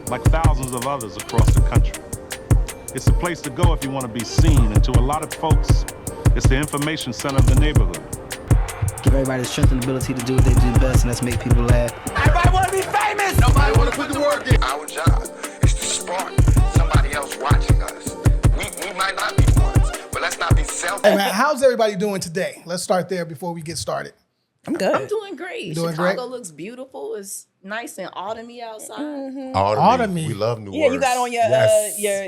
like thousands of others across the country. It's a place to go if you want to be seen, and to a lot of folks, it's the information center of the neighborhood. Give everybody the strength and ability to do what they do best, and that's make people laugh. Everybody want to be famous! Nobody want to put the work in. Our job is to spark somebody else watching us. We might not be ones, but let's not be selfish. Hey man, how's everybody doing today? Let's start there before we get started. I'm good. I'm doing great. Doing Chicago great? looks beautiful. It's nice and autumny outside. Autumny. We love new Yeah, words. you got on your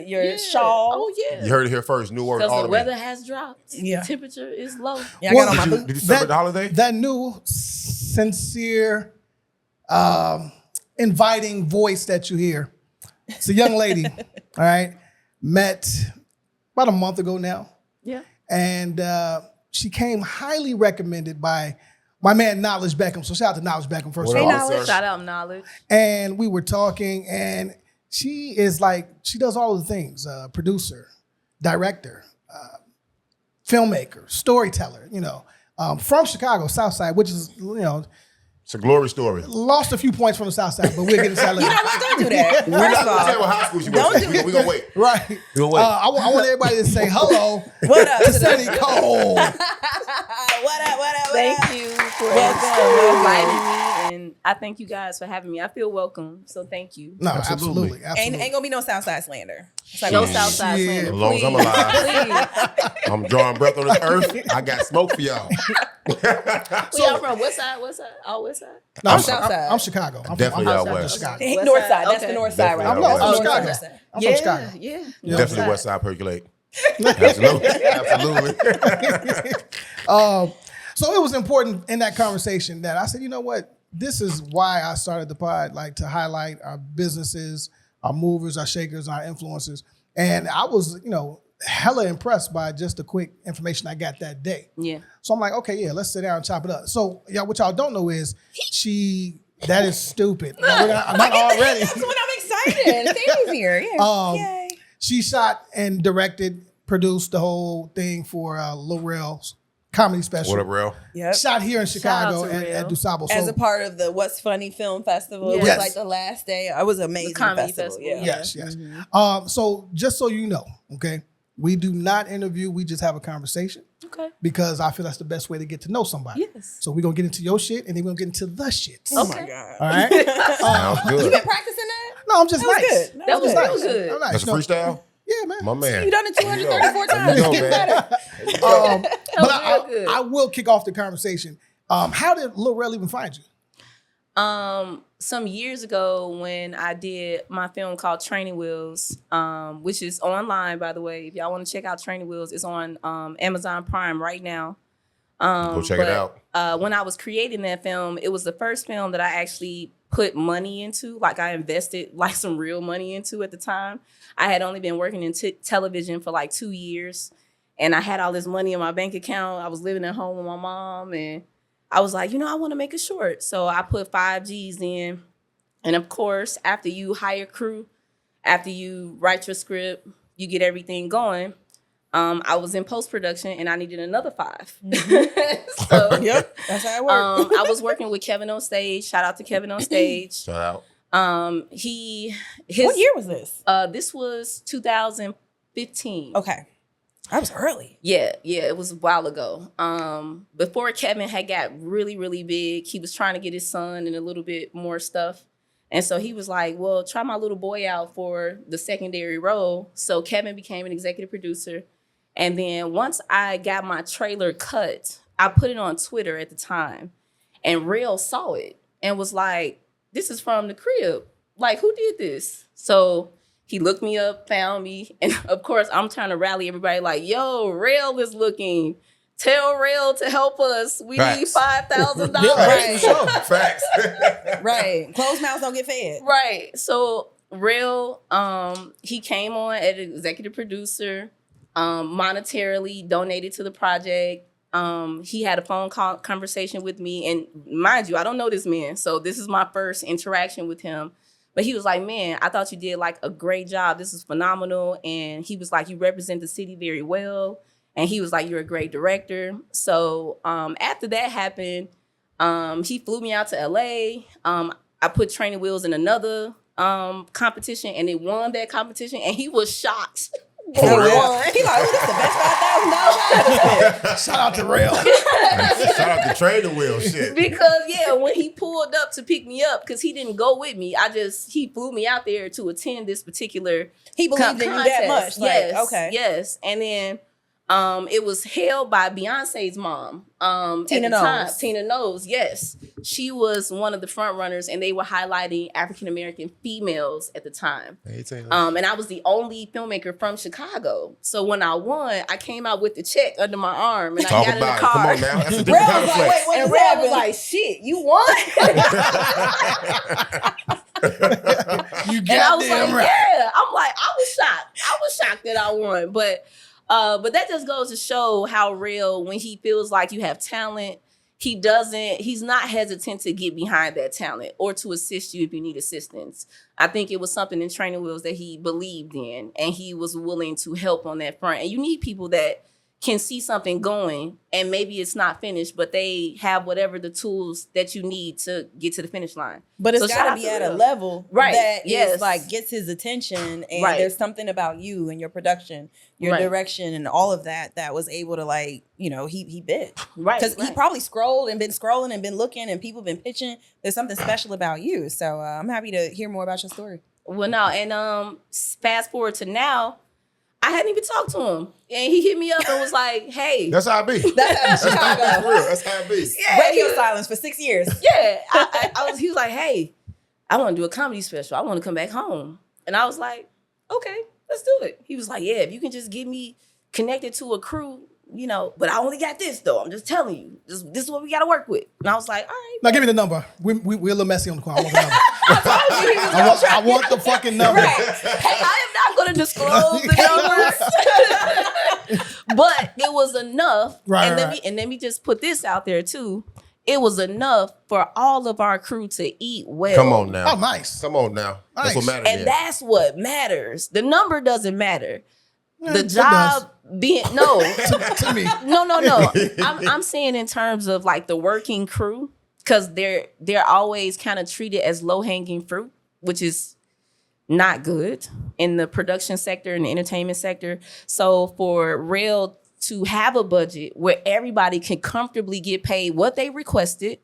your Yeah. shawl. Oh yeah. You heard it here first. New word, Because the autumn. weather has dropped. Yeah. The temperature is low. Yeah, I Well, got on my boots. Did you celebrate the holiday? That new sincere, inviting voice that you hear. It's a young lady, all right, met about a month ago now. Yeah. And she came highly recommended by my man Knowledge Beckham. So shout out to Knowledge Beckham first What of up, all. sir? Shout out Knowledge. And we were talking, and she is like, she does all the things, producer, director, filmmaker, storyteller, from Chicago, South Side, which is, It's a glory story. lost a few points from the South Side, but we'll get into that later. You know what? Don't do that. We're First not of going to tell you all, what high school she Don't went do to. We're going to wait. Right. We're going to wait. I want everybody to say hello what up? to to the- Sanicole. What up? Thank you for Welcome. inviting me, and I thank you guys for having me. I feel welcome, so thank you. No, Absolutely. absolutely. Ain't gonna be no Southside slander. It's like, No Shit. Southside Shit. slander. As long as I'm Please. alive. Please. I'm drawing breath on this earth. I got smoke for y'all. Where y'all from? West side? West side? All West side? No, I'm Southside. I'm Chicago. I'm Definitely from, out I'm west. Chicago. Hey, West North side, side. That's okay. the North side, right? Definitely I'm out from west. Chicago. I'm from Chicago. Yeah. Definitely West Side percolate. Absolutely. Absolutely. So it was important in that conversation that I said, you know what? This is why I started the pod, like to highlight our businesses, our movers, our shakers, our influencers. And I was, hella impressed by just the quick information I got that day. Yeah. So I'm like, okay, yeah, let's sit down and chop it up. So what y'all don't know is that is stupid. Not already. That's when I'm excited. Thank you here. Yeah. Yay. She shot and directed, produced the whole thing for Lil Rel's comedy special. What up, Rel? Yep. Shot here in Shout out Chicago to at Rel. DuSable. As So- a part of the What's Funny Film Festival, it was Yes. like the last day. It was an amazing comedy festival. festival, Yeah. Yes. So just so you know, okay, we do not interview. We just have a conversation Okay. because I feel that's the best way to get to know somebody. Yes. So we're going to get into your shit and then we're going to get into the shit. Oh Okay. my God. All right? Sounds You good. been practicing that? No, I'm just That was nice. good. That was nice. real good. I'm nice. That's a freestyle? Yeah, man. My man. You done it 234 There times. you go, Get man. better. There you go. But real good. I will kick off the conversation. How did Lil Rel even find you? Some years ago when I did my film called Training Wheels, which is online, by the way. If y'all want to check out Training Wheels, it's on Amazon Prime right now. Go check it out. When I was creating that film, it was the first film that I actually put money into. Like I invested like some real money into at the time. I had only been working in television for like 2 years, and I had all this money in my bank account. I was living at home with my mom, and I was like, I want to make a short. So I put 5 G's in. And of course, after you hire crew, after you write your script, you get everything going. I was in post-production and I needed another 5. So Yep. That's how it works. I was working with Kevin on stage. Shout out to Kevin on stage. Shout out. What What year was this? This was 2015. Okay. I was early. Yeah, it was a while ago. Before Kevin had got really, really big, he was trying to get his son and a little bit more stuff. And so he was like, well, try my little boy out for the secondary role. So Kevin became an executive producer. And then once I got my trailer cut, I put it on Twitter at the time. And Rel saw it and was like, this is from the crib. Like, who did this? So he looked me up, found me. And of course, I'm trying to rally everybody like, yo, Rel is looking. Tell Rel to help us. We need $5,000. Right. Sure. Facts. Right. Closed mouths don't get fed. Right. So Rel, he came on as an executive producer, monetarily donated to the project. He had a phone call conversation with me. And mind you, I don't know this man. So this is my first interaction with him. But he was like, man, I thought you did like a great job. This is phenomenal. And he was like, you represent the city very well. And he was like, you're a great director. So after that happened, he flew me out to LA. I put Training Wheels in another competition, and it won that competition, and he was shocked. He like, oh, this the best $5,000. Shout out to Rel. Shout out to training wheel shit. Because when he pulled up to pick me up, because he didn't go with me, he flew me out there to attend this particular. He believed in you that much. Yes, like, okay. Yes, and then it was held by Beyonce's mom. Tina knows. Tina knows. Yes, she was one of the front runners, and they were highlighting African American females at the time. And I was the only filmmaker from Chicago. So when I won, I came out with the check under my arm, and I got in the car. Come on now, that's a different kind of flex. And Rel was like, "Shit, you won." You And I was goddamn like, right. yeah. I'm like, I was shocked that I won. But that just goes to show how Rel, when he feels like you have talent, he's not hesitant to get behind that talent or to assist you if you need assistance. I think it was something in Training Wheels that he believed in, and he was willing to help on that front. And you need people that can see something going, and maybe it's not finished, but they have whatever the tools that you need to get to the finish line. But it's So shout got out to be to at a Rel. level Right. that Yes. is like gets his attention, and Right. there's something about you and your production, your Right. direction, and all of that was able to he bit. Right. Because he probably scrolled and been looking, and people been pitching. There's something special about you. So I'm happy to hear more about your story. Well, no, and fast forward to now, I hadn't even talked to him, and he hit me up and was like, "Hey, That's how I be. That's how Chicago. That's real. That's how I be. Radio silence for 6 years. yeah." He was like, "Hey, I want to do a comedy special. I want to come back home," and I was like, "Okay, let's do it." He was like, "Yeah, if you can just get me connected to a crew, but I only got this though. I'm just telling you, this is what we got to work with." And I was like, "All right." Now give me the number. We're a little messy on the call. I want the number. I told you he was gonna try. I want the fucking number. Hey, I am not going to disclose the numbers, but it was enough. Right, And let me just put this out there too. It was enough for all of our crew to eat well. Come on now. Oh, nice. Come on now. That's what Nice. matters. And that's what matters. The number doesn't matter. The it job being no. To me. No. I'm saying in terms of like the working crew, because they're always kind of treated as low-hanging fruit, which is not good in the production sector and the entertainment sector. So for Rel to have a budget where everybody can comfortably get paid what they requested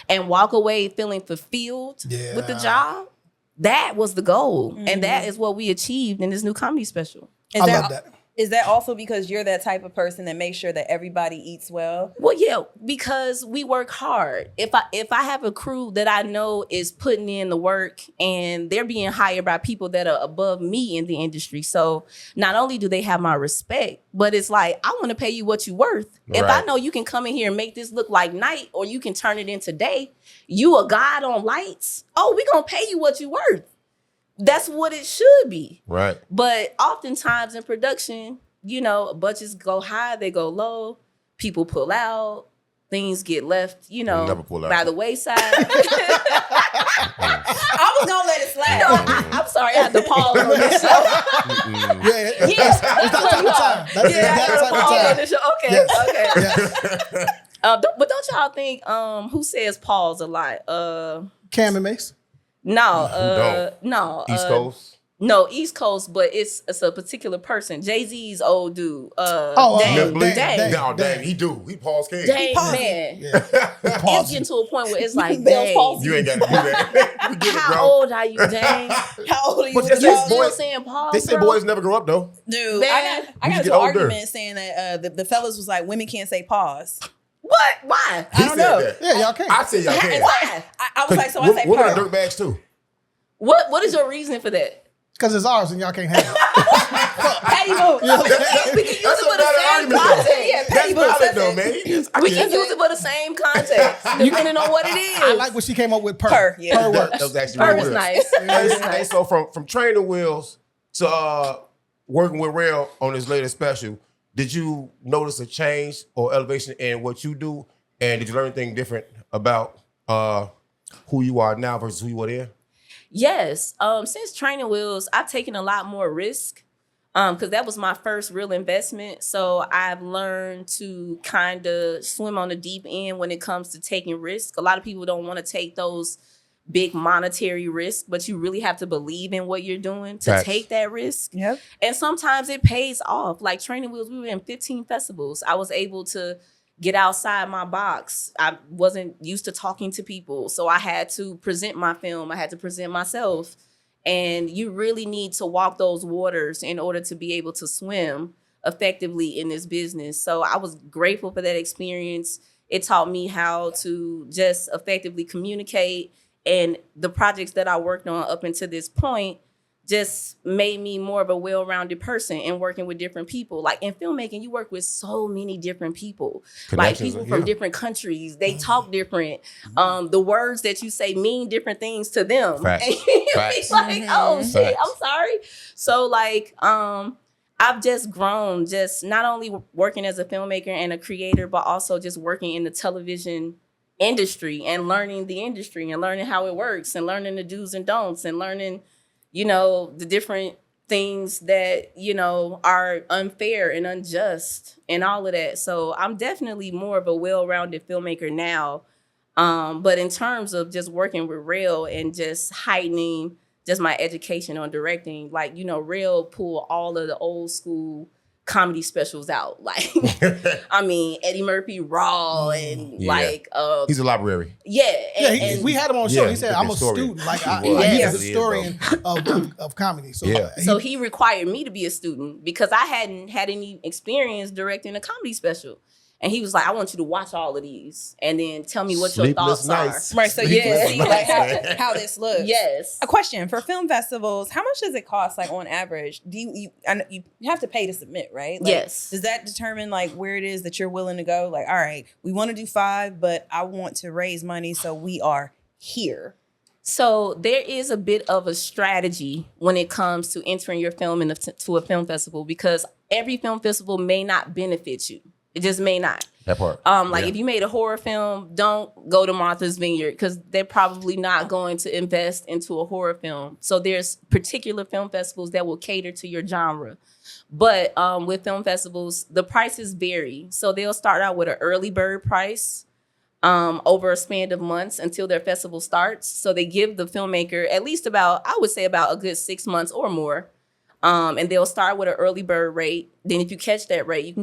and walk away feeling fulfilled with the job, that was the goal. And that is what we achieved in this new comedy special. I love that. Is that also because you're that type of person that makes sure that everybody eats well? Well, yeah, because we work hard. If I have a crew that I know is putting in the work and they're being hired by people that are above me in the industry, so not only do they have my respect, but it's like, I want to pay you what you're worth. If I know you can come in here and make this look like night, or you can turn it into day, you a god on lights, we gonna pay you what you're worth. That's what it should be. Right. But oftentimes in production, budgets go high, they go low, people pull out, things get left, Never pull out. by the wayside. I was gonna let it slide. I'm sorry, I had to pause on this show. Yeah. Yes, That's that's that what you type of are. time. That's Yeah, I that had to type of pause on time. this show. Okay, Yes. okay. Yes. But don't y'all think who says pause a lot? Cam and Mace. No, don't? no. East Coast. No, East Coast, but it's a particular person. Jay-Z's old dude. Dang. No, dang. He do. He pause king. Dang, man. Yeah. It's getting to a point where it's like, Bell's dang, palsy. You ain't got to do that. We get it, how bro. old are you, dang? How old are you? But that's You it, still boys. saying pause, They say bro? boys never grow up though. Dude, Man. I You got get into an older. argument saying that the fellas was like, women can't say pause. What? Why? He I don't said know. that. Yeah, y'all can. I say y'all can. Why? I was like, so I say Women are pause. dirtbags too. What is your reasoning for that? Because it's ours and y'all can't have it. Patty move. We can use That's it a for the valid same argument, though. context. Yeah, That's Patty moves. valid though, man. We can use it for the same context, depending on what it is. I like what she came up with. Per, yeah. Per works. That was actually Her really is good. nice. Her is Hey, nice. so from training wheels to working with Rel on his latest special, did you notice a change or elevation in what you do? And did you learn anything different about who you are now versus who you were there? Yes. Since Training Wheels, I've taken a lot more risk because that was my first real investment. So I've learned to kind of swim on the deep end when it comes to taking risk. A lot of people don't want to take those big monetary risk, but you really have to believe in what you're doing to Facts. take that risk. Yep. And sometimes it pays off. Like Training Wheels, we were in 15 festivals. I was able to get outside my box. I wasn't used to talking to people, so I had to present my film. I had to present myself. And you really need to walk those waters in order to be able to swim effectively in this business. So I was grateful for that experience. It taught me how to just effectively communicate. And the projects that I worked on up until this point just made me more of a well-rounded person in working with different people. Like in filmmaking, you work with so many different people, like people from different countries. They talk different. The words that you say mean different things to them. Facts. And you're like, oh shit, Facts. I'm sorry. So like, I've just grown, just not only working as a filmmaker and a creator, but also just working in the television industry and learning the industry and learning how it works and learning the do's and don'ts and learning, you know, the different things that, you know, are unfair and unjust and all of that. So I'm definitely more of a well-rounded filmmaker now. But in terms of just working with Rel and just heightening just my education on directing, like, you know, Rel pulled all of the old school comedy specials out. Like, I mean, Eddie Murphy Raw and like, he's a library. yeah. Yeah, we had him on the show. Yeah, he said, he's a I'm a historian. student. Like, He was. he's Yeah. a historian of comedy. So, Yeah. So he required me to be a student because I hadn't had any experience directing a comedy special. And he was like, I want you to watch all of these and then tell me what your Sleepless thoughts nights. are. Right. So you can see like how this looks. Yes. A question for film festivals: how much does it cost, like on average? Do you have to pay to submit, right? Like, Yes. Does that determine like where it is that you're willing to go? Like, all right, we want to do 5, but I want to raise money, so we are here. So there is a bit of a strategy when it comes to entering your film to a film festival, because every film festival may not benefit you. It just may not. That part. If you made a horror film, don't go to Martha's Vineyard because they're probably not going to invest into a horror film. So there's particular film festivals that will cater to your genre. But with film festivals, the prices vary. So they'll start out with an early bird price over a span of months until their festival starts. So they give the filmmaker at least about a good 6 months or more. And they'll start with an early bird rate. Then if you catch that rate, you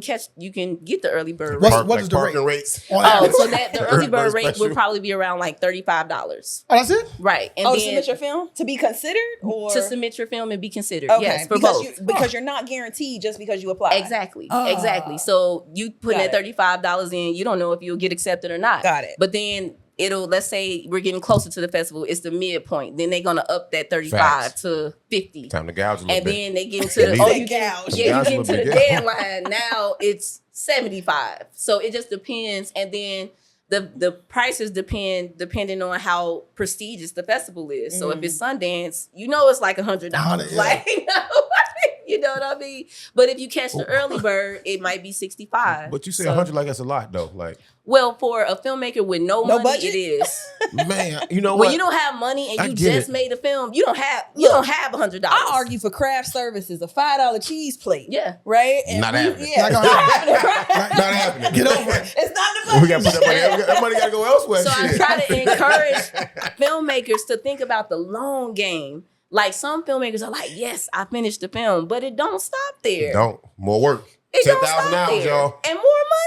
can get the early bird rate. What is the parking rate? rates? So that the early bird rate special. would probably be around like $35. Oh, that's it? Right. And To then submit your film to be considered, or to submit your film and be considered. okay, Yes, for because both. because you're not guaranteed just because you apply. Exactly. Exactly. So you put Got that $35 in, you don't know if you'll get accepted or not. Got it. But then let's say we're getting closer to the festival, it's the midpoint. Then they're gonna up that 35 Facts. to 50. Time to gouge a little And bit. then they get into Yeah, the these- you get Gouge. you Gouge a get into little the bit, yeah. deadline. Now it's 75. So it just depends. And then the prices depending on how prestigious the festival is. So if it's Sundance, it's like $100. $100, yeah. Like you know what I mean? But if you catch the early bird, it might be 65. But you say So- 100 like that's a lot though. Like, Well, for a filmmaker with no money, budget? it is. man, you know When what? you don't have money and I you get just it. made a film, you don't have $100. I argue for craft services, a $5 cheese plate. Yeah. Right? And Not happening. Yeah. Not gonna happen. Not happening. Get over it. It's not the budget. We got to put that money. That money got to go elsewhere. So I shit. try to encourage filmmakers to think about the long game. Like some filmmakers are like, yes, I finished the film, but it don't stop there. Don't. More work. It don't 10,000 stop hours, there. y'all. And more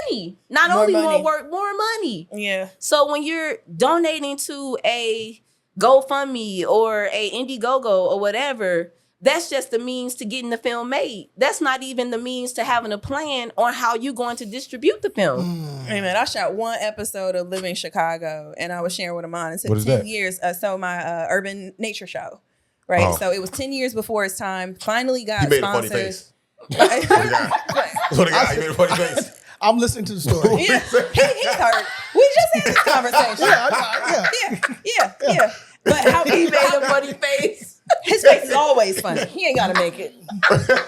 money. Not More only money. more work, more money. Yeah. So when you're donating to a GoFundMe or a Indiegogo or whatever, that's just the means to getting the film made. That's not even the means to having a plan on how you're going to distribute the film. Hey man, I shot one episode of Living Chicago, and I was sharing with Amon. It took What is 10 that? years. So my urban nature show, right? Oh. So it was 10 years before its time. Finally got He made a funny sponsors. face. That's what he got. He made a funny face. I'm listening to the story. Yeah, he's hurt. We just had this conversation. Yeah. But how he made a funny face. His face is always funny. He ain't gotta make it.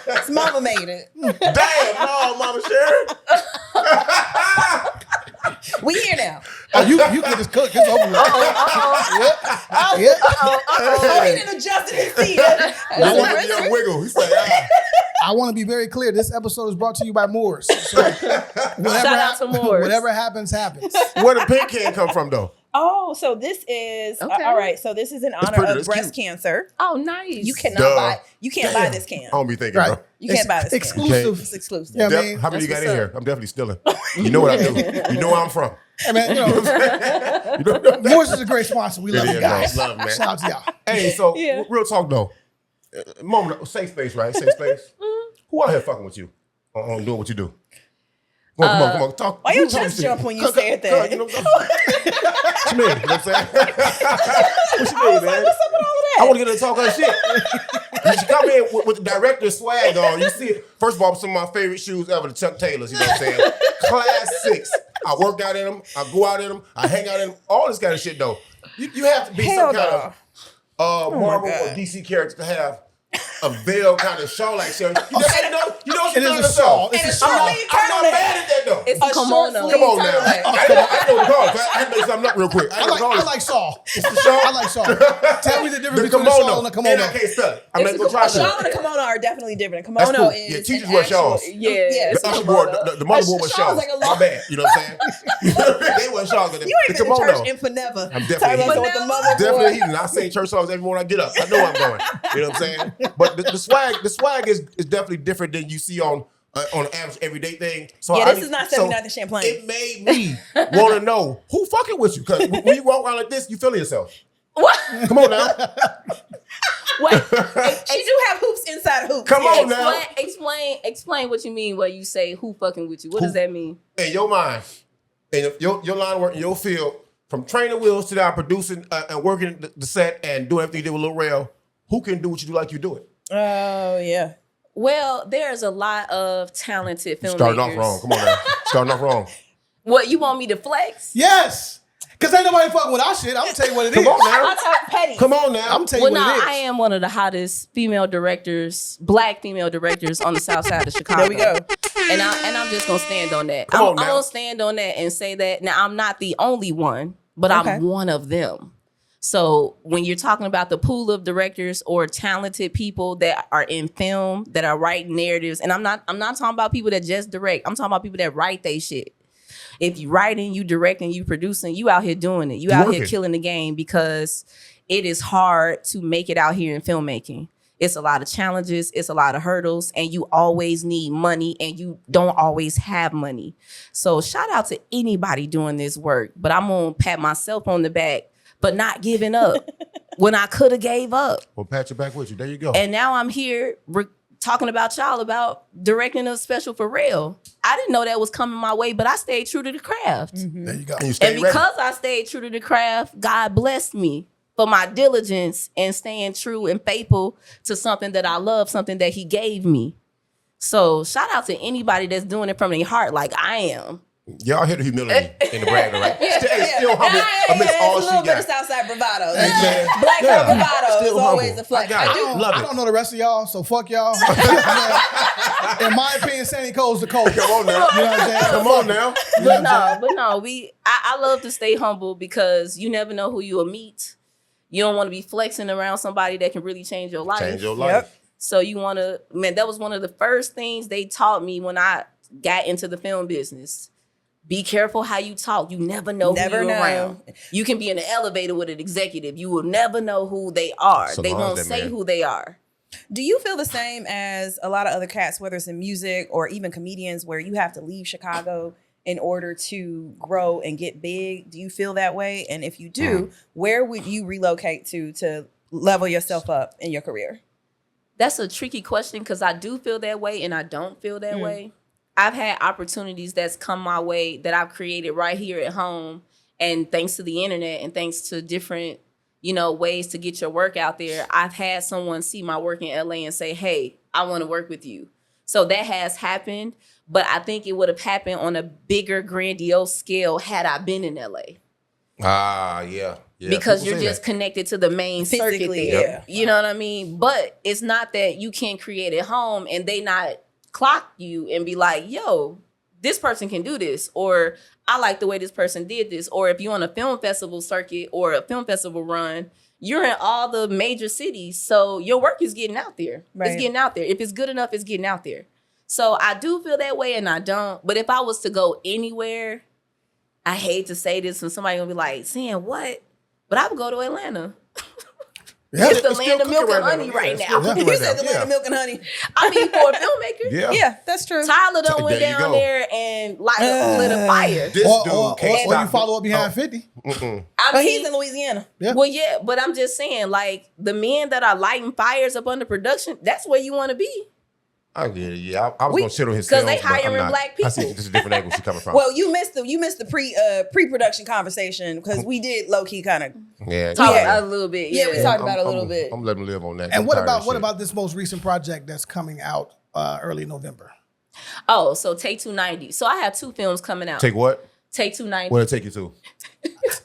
His mama made it. Damn, no, Mama Sharon. We here now. Oh, you can just cook. It's over with. Yep. Oh, he didn't adjust his seat. I want to be a wiggle. He said, I want to be very clear. This episode is brought to you by Moores. So Shout out to Moores. Whatever happens, happens. Where the pink can come from, though? Oh, so this is Okay. all right. So this is in honor pretty- of it's breast cute. cancer. Oh, nice. You cannot Duh. buy. You can't buy this can. I don't be thinking, Right. bro. You can't buy this can. Exclusive. It's exclusive. Yeah, I mean, How many you got That's in what's here? I'm definitely stealing. You know what I do. You know where I'm from. hey, man, you know, Morris is a great sponsor. We love It you is, guys. man. Love, man. Shout out to y'all. Hey, so Yeah. real talk though. Moment, of safe space, right? Safe space. Who out here fucking with you on doing what you do? Come on, talk. Why your who talking chest to jump when you said that? You know what you mean? You know what I'm saying? What you mean, man? What's up with all of that? I want to get her to talk her shit. You should come in with the director's swag on. You see it. First of all, some of my favorite shoes ever, the Chuck Taylors. You know what I'm saying? Classics. I work out in them. I go out in them. I hang out in them. All this kind of shit, though. You have to be Hell some kind no. of Marvel God. or DC character to have a veil kind of shawl like shirt. You know, It is a shawl. It's a And shawl. I'm not mad at that though. It's A a kimono. short Come on now. turtleneck. I know the call. I had to make something up real quick. I like Saul. It's the shawl. I like Saul. Tell me the difference The between a shawl kimono. and a kimono. And I can't spell it. I'm not going to try A shawl to. and a kimono are definitely different. A That's kimono cool. is Yeah, teachers an wear actual- shawls. Yeah, The it's a usher wore, kimono. the mother wore A shawl's shawls. like a My long- bad. You know what I'm saying? They wear shawls. You ain't The been to church kimono. in forever. I'm definitely Talking about heathen. what the mother Definitely wore. heathen. I sing church songs every morning I get up. I know I'm going. You know what I'm saying? But the swag is definitely different than you see on an average everyday thing. So Yeah, I this is not 79 Champlain. It made me want to know who fucking with you. Because when you walk around like this, you feeling yourself. What? Come on now. Wait. She do have hoops inside hoops. Come on now. Explain what you mean when you say who fucking with you. What does that mean? In your mind, in your line of work, in your field, from training wheels to now producing and working the set and doing everything you did with Lil Rel, who can do what you do like you do it? Oh yeah. Well, there's a lot of talented filmmakers. Starting off wrong. Come on now. Starting off wrong. What, you want me to flex? Yes. Because ain't nobody fucking with our shit. I'm going to tell you what it is. Come on now. I talk petty. Come on now. I'm going to tell you Well, what no, it is. I am one of the hottest female directors, black female directors on the south side of Chicago. There we go. And I'm just gonna stand on that. Come on I'm now. gonna stand on that and say that. Now, I'm not the only one, but Okay. I'm one of them. So when you're talking about the pool of directors or talented people that are in film, that are writing narratives, and I'm not talking about people that just direct. I'm talking about people that write they shit. If you writing, you directing, you producing, you out here doing it. You out here working. killing the game, because it is hard to make it out here in filmmaking. It's a lot of challenges, it's a lot of hurdles, and you always need money, and you don't always have money. So shout out to anybody doing this work, but I'm gonna pat myself on the back, but not giving up when I could have gave up. We'll pat your back with you. There you go. And now I'm here talking about y'all about directing a special for real. I didn't know that was coming my way, but I stayed true to the craft. There you go. And you stay And ready. because I stayed true to the craft, God blessed me for my diligence and staying true and faithful to something that I love, something that he gave me. So shout out to anybody that's doing it from their heart like I am. Y'all hear the humility in the brand, right? Still humble amidst all it's a she little bit of got. Southside bravado. man. Black Yeah. bravado Still is always humble. a flex. I got it. Love I it. don't know the rest of y'all, so fuck y'all. In my opinion, Sanicole's the coach. Come on now. You know what I'm saying? Come on now. But no, I love to stay humble, because you never know who you will meet. You don't want to be flexing around somebody that can really change your life. Change your life. So you want to, man, that was one of the first things they taught me when I got into the film business. Be careful how you talk. You never know Never who you're know. around. You can be in an elevator with an executive. You will never know who they are. So They long won't as that say man- who they are. Do you feel the same as a lot of other cats, whether it's in music or even comedians, where you have to leave Chicago in order to grow and get big? Do you feel that way? And if you do, where would you relocate to level yourself up in your career? That's a tricky question, because I do feel that way and I don't feel that way. I've had opportunities that's come my way that I've created right here at home. And thanks to the internet and thanks to different, ways to get your work out there, I've had someone see my work in LA and say, hey, I want to work with you. So that has happened, but I think it would have happened on a bigger, grandiose scale had I been in LA. Ah, yeah. Because People you're say just that. connected to the main circuit Physically, there. yeah. You know what I mean? But it's not that you can't create at home and they not clock you and be like, yo, this person can do this, or I like the way this person did this. Or if you're on a film festival circuit or a film festival run, you're in all the major cities. So your work is getting out there. Right. It's getting out there. If it's good enough, it's getting out there. So I do feel that way and I don't. But if I was to go anywhere, I hate to say this, and somebody gonna be like, saying what? But I would go to Atlanta. Yeah. It's the land of milk and honey right now. You said the land of milk and honey. I mean, for a filmmaker. Yeah, that's true. Tyler done went down there and lit a fire. This Or can't you stop follow up behind 50. But he's in Louisiana. Yeah. Well, yeah, but I'm just saying, like, the men that are lighting fires up under production, that's where you want to be. I get it. Yeah, I was gonna shit on his 'cause films, they but I'm hiring not. black I see people. this is a different angle she's coming from. Well, you missed the pre-production conversation because we did low key kind of. yeah, Talk Yeah. about a little bit. Yeah, we talked I'm- about it a little I'm- bit. I'm letting them live on that. And I'm what tired of about that what shit. about this most recent project that's coming out early November? Oh, so Take 290. So I have 2 films coming out. Take what? Take 290. What did it take you to?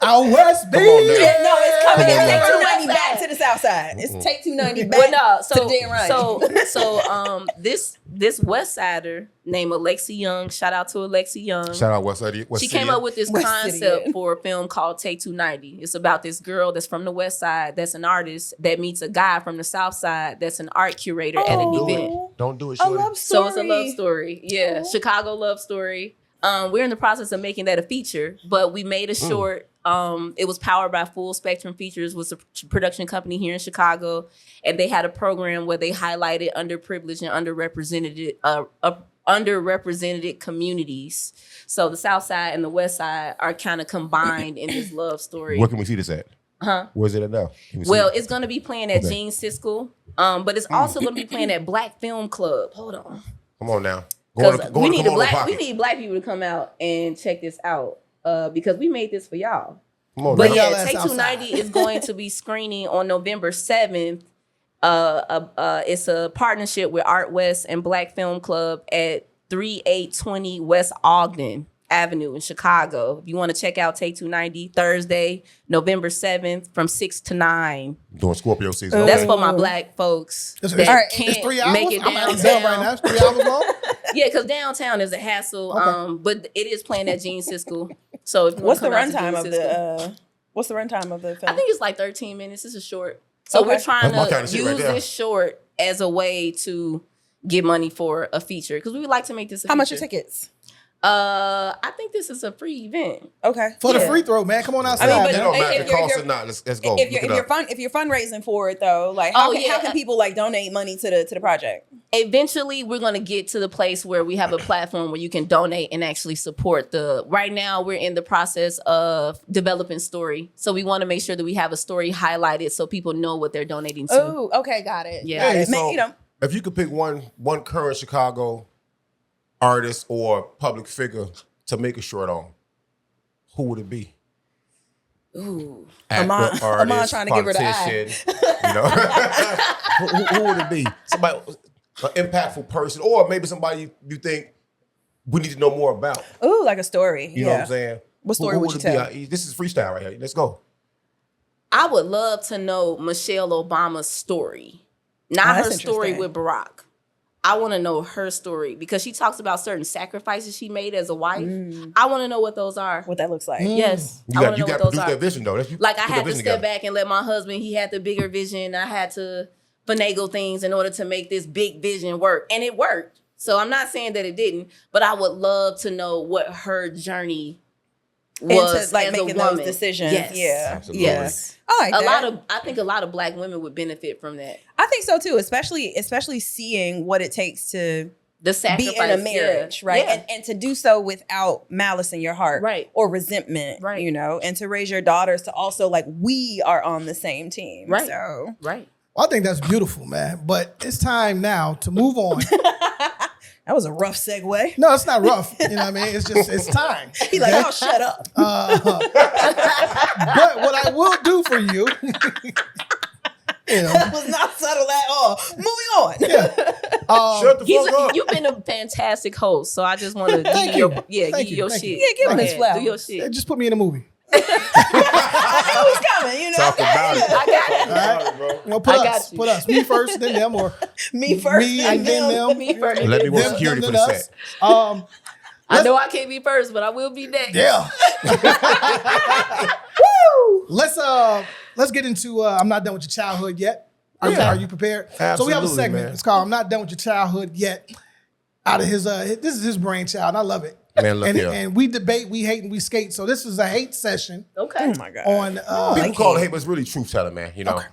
Out west, baby. on now. Yeah, no, it's coming. Come on It's now. Take 290 back to the south side. It's Take 290 back Well, no, so to Dan Ryan. so this West Sider named Alexi Young. Shout out to Alexi Young. Shout out West City. She came up with this West concept City. for a film called Take 290. It's about this girl that's from the West Side that's an artist that meets a guy from the South Side that's an art curator at an event. Don't do it, A shorty. love story. So it's a love story. Yeah, Chicago love story. We're in the process of making that a feature, but we made a short. It was powered by Full Spectrum Features, was a production company here in Chicago, and they had a program where they highlighted underprivileged and underrepresented communities. So the South Side and the West Side are kind of combined in this love story. Where can we see this at? Where's it at now? Can we see Well, it? it's going to be playing at Okay. Gene Siskel, but it's also going to be playing at Black Film Club. Hold on. Come on now. Because we need come on, we Pocket. need black people to come out and check this out because we made this for y'all. Come on But now. y'all yeah, ass Take outside. 290 is going to be screening on November 7th. It's a partnership with Art West and Black Film Club at 3820 West Ogden Avenue in Chicago. If you want to check out Take 290, Thursday, November 7th from 6 to 9. Doing Scorpio season. That's Okay. for my black folks It's, that it's, can't it's 3 hours. make it I'm at the downtown. bell right now. It's 3 hours long. Yeah, because downtown is a hassle. Okay. But it is playing at Gene Siskel. So if you What's the wanna come out runtime to of Gene Siskel- What's the runtime of the film? I think it's like 13 minutes. It's a short. So Okay. we're trying That's my to kinda shit use right there. this short as a way to get money for a feature because we would like to make this a How much are feature. tickets? I think this is a free event. Okay. For the Yeah. free throw, man. Come on outside. but It man. don't If matter if it you're- costs if or not. Let's go. If Look it you're up. if you're fundraising for it though, like how can people like donate money to the project? Eventually, we're going to get to the place where we have a platform where you can donate and actually support the. Right now, we're in the process of developing story. So we want to make sure that we have a story highlighted so people know what they're donating to. Oh, okay, got it. Yeah. Got Hey, it. Man, so you know, if you could pick one current Chicago artist or public figure to make a short on, who would it be? ooh, Actor, Amon artist, trying to give her the eye. politician, you know? who would it be? Somebody, an impactful person, or maybe somebody you think we need to know more about. Ooh, like a story. You know what I'm saying? What story Who would you it be? tell? This is freestyle right here. Let's go. I would love to know Michelle Obama's story, not that's her story interesting. with Barack. I want to know her story because she talks about certain sacrifices she made as a wife. I want to know what those are. What that looks like. Yes, You I want got to know to what those produce are. that vision though. That's, you Like I put had the to vision step together. back and let my husband. He had the bigger vision. I had to finagle things in order to make this big vision work, and it worked. So I'm not saying that it didn't, but I would love to know what her journey was Into like as making a woman. those decisions. Yes. Yeah. Absolutely. Yes. I like that. I think a lot of black women would benefit from that. I think so too, especially seeing what it takes to The be sacrifice in a marriage, right? Yeah. And to do so without malice in your heart, Right. or resentment, Right. You know, and to raise your daughters to also like we are on the same team, Right. So Right. Well, I think that's beautiful, man. But it's time now to move on. that was a rough segue. No, it's not rough. You know what I mean? It's just, it's time. He's like, oh, shut up. But what I will do for you, you know, That was not subtle at all. Moving on. Shut the He's fuck up. you've been a fantastic host, so I just want to Thank give you you. your, yeah, Thank give you you. your Thank shit. you. Yeah, give him Go his ahead, flowers. do your shit. just put me in a movie. I knew it was coming, you know. Talk about it. I got it. All right? You know, put I got us. you. Put us. Me first, then them, or Me first, me and then them. Me first. Let me work Them, security them, for then the us. set. I know I can't be first, but I will be next. Yeah. Let's get into I'm not done with your childhood yet. Are you prepared? So we have a Absolutely, segment. man. It's called I'm not done with your childhood yet. Out of his this is his brainchild. And I love it. Man, look here. And we debate, we hate, and we skate. So this is a hate session. Okay. Oh my god. On People call it hate, but it's really truth telling, man. You know, Okay.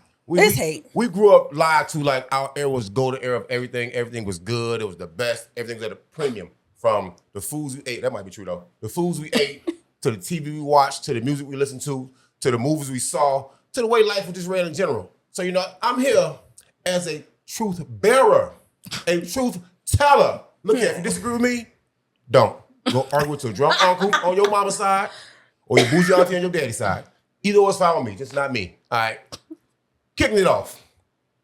It's hate. We grew up lied to like our era was golden era of everything. Everything was good. It was the best. Everything was at a premium. From the foods we ate, that might be true though. The foods we ate, to the TV we watched, to the music we listened to the movies we saw, to the way life was just ran in general. So you know, I'm here as a truth bearer, a truth teller. Look here, if you disagree with me, don't. Go argue with your drunk uncle on your mama's side or your bougie auntie on your daddy's side. Either one's fine with me, just not me. All right. Kicking it off.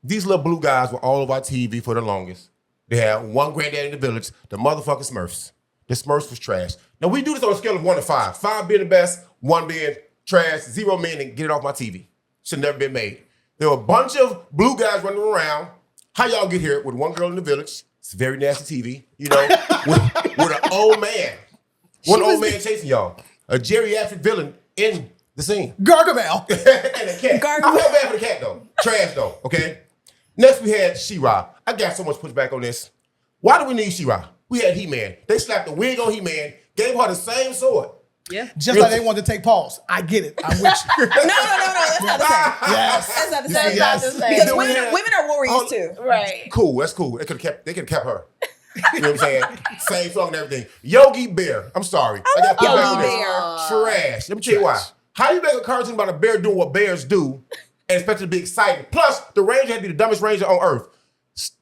These little blue guys were all over our TV for the longest. They had one granddaddy in the village, the motherfucking Smurfs. The Smurfs was trash. Now, we do this on a scale of 1 to 5. 5 being the best, 1 being trash, 0 meaning get it off my TV. Should never been made. There were a bunch of blue guys running around. How y'all get here with one girl in the village? It's very nasty TV, you know, with an old man. One old man chasing y'all. A geriatric villain in the scene. Gargamel. And a cat. Gargamel. I feel bad for the cat, though. Trash, though, okay? Next, we had She-Ra. I got so much pushback on this. Why do we need She-Ra? We had He-Man. They slapped the wig on He-Man, gave her the same sword. Yeah. Just like they wanted to take Paul's. I get it. I'm with you. No, that's not the same. Yes. That's not the You same. see, yes. That's not the same. Because Then we women, had- women are warriors too. Right. Cool, that's cool. They could have kept her. You know what I'm saying? Same song and everything. Yogi Bear. I'm sorry. I got Yogi pushback on this. Bear. Trash. Let me tell you why. How you make a cartoon about a bear doing what bears do and expect it to be exciting? Plus, the ranger had to be the dumbest ranger on earth.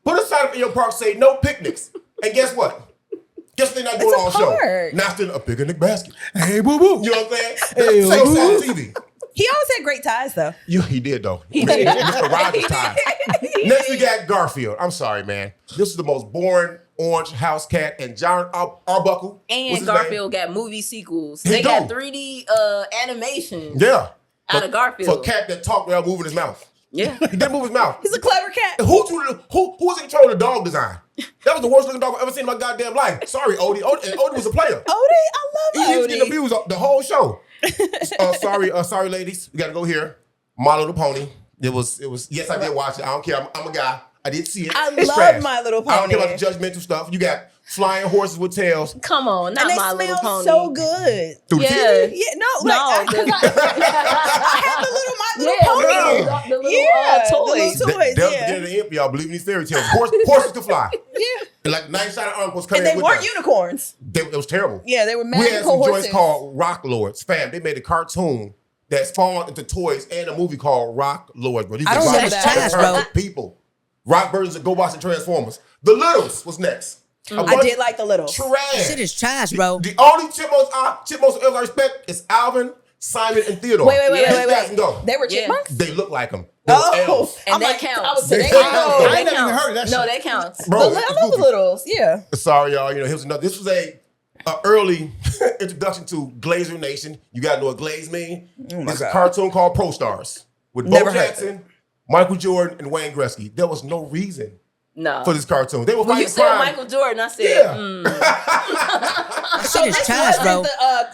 Put a sign up in your park say no picnics. And guess what? Guess what they're not doing all show? park. Not still a picnic basket. Hey, boo boo. You know what I'm saying? Hey, That's boo. on TV. He always had great ties though. He did though. Mr. Rogers time. Next we got Garfield. I'm sorry, man. This is the most boring orange house cat, and John Arbuckle. And what's his Garfield got movie sequels. He They got do. 3D animation name? Yeah. out of Garfield. For a cat that talked without moving his mouth. Yeah. He didn't move his mouth. He's a clever cat. Who was in control of the dog design? That was the worst looking dog I've ever seen in my goddamn life. Sorry, Odie. And Odie was a player. Odie, I He love was getting Odie. abused the whole show. Sorry, ladies. We gotta go here. My Little Pony. It was. Yes, I did watch it. I don't care. I'm a guy. I did see it. I It's love trash. My Little I don't care Pony. about the judgmental stuff. You got flying horses with tails. Come on, not And they My Little smell Pony. so good. Through Yeah. TV? Yeah, no, No, like I had the little My Little Yeah, Pony. the little Yeah, toys. the little toys. That was the Yeah. beginning of the end for y'all. Believe in these fairy tales. Horses could fly. Yeah. And like 9-sided arm was coming And in they with weren't them. unicorns. It was terrible. Yeah, they were We had magical some horses. joints called Rock Lords. Fam, they made a cartoon that spawned into toys and a movie called Rock Lords, bro. These I are don't rock remember that. that turned to people. Rock versions of GoBots and Transformers. The Littles was next. I did like the Littles. Trash. Shit is trash, bro. The only chipmunks I respect is Alvin, Simon, and Theodore. Wait. These guys can go. They were Yeah. chipmunks? They look like them. Oh, And I'm that like, counts. I was They saying, count. oh, I ain't never even heard of that No, shit. that counts. Bro, I it's love the goofy. Littles. Yeah. Sorry, y'all. You know, this was a early introduction to Glazer Nation. You gotta know what Glaze mean. It's a cartoon called Pro Stars with Bo Never heard Jackson, Michael Jordan, and Wayne Gretzky. There was no reason No. for this cartoon. They were When you fighting said crime. Michael Jordan, I said, Yeah. Shit is trash, bro.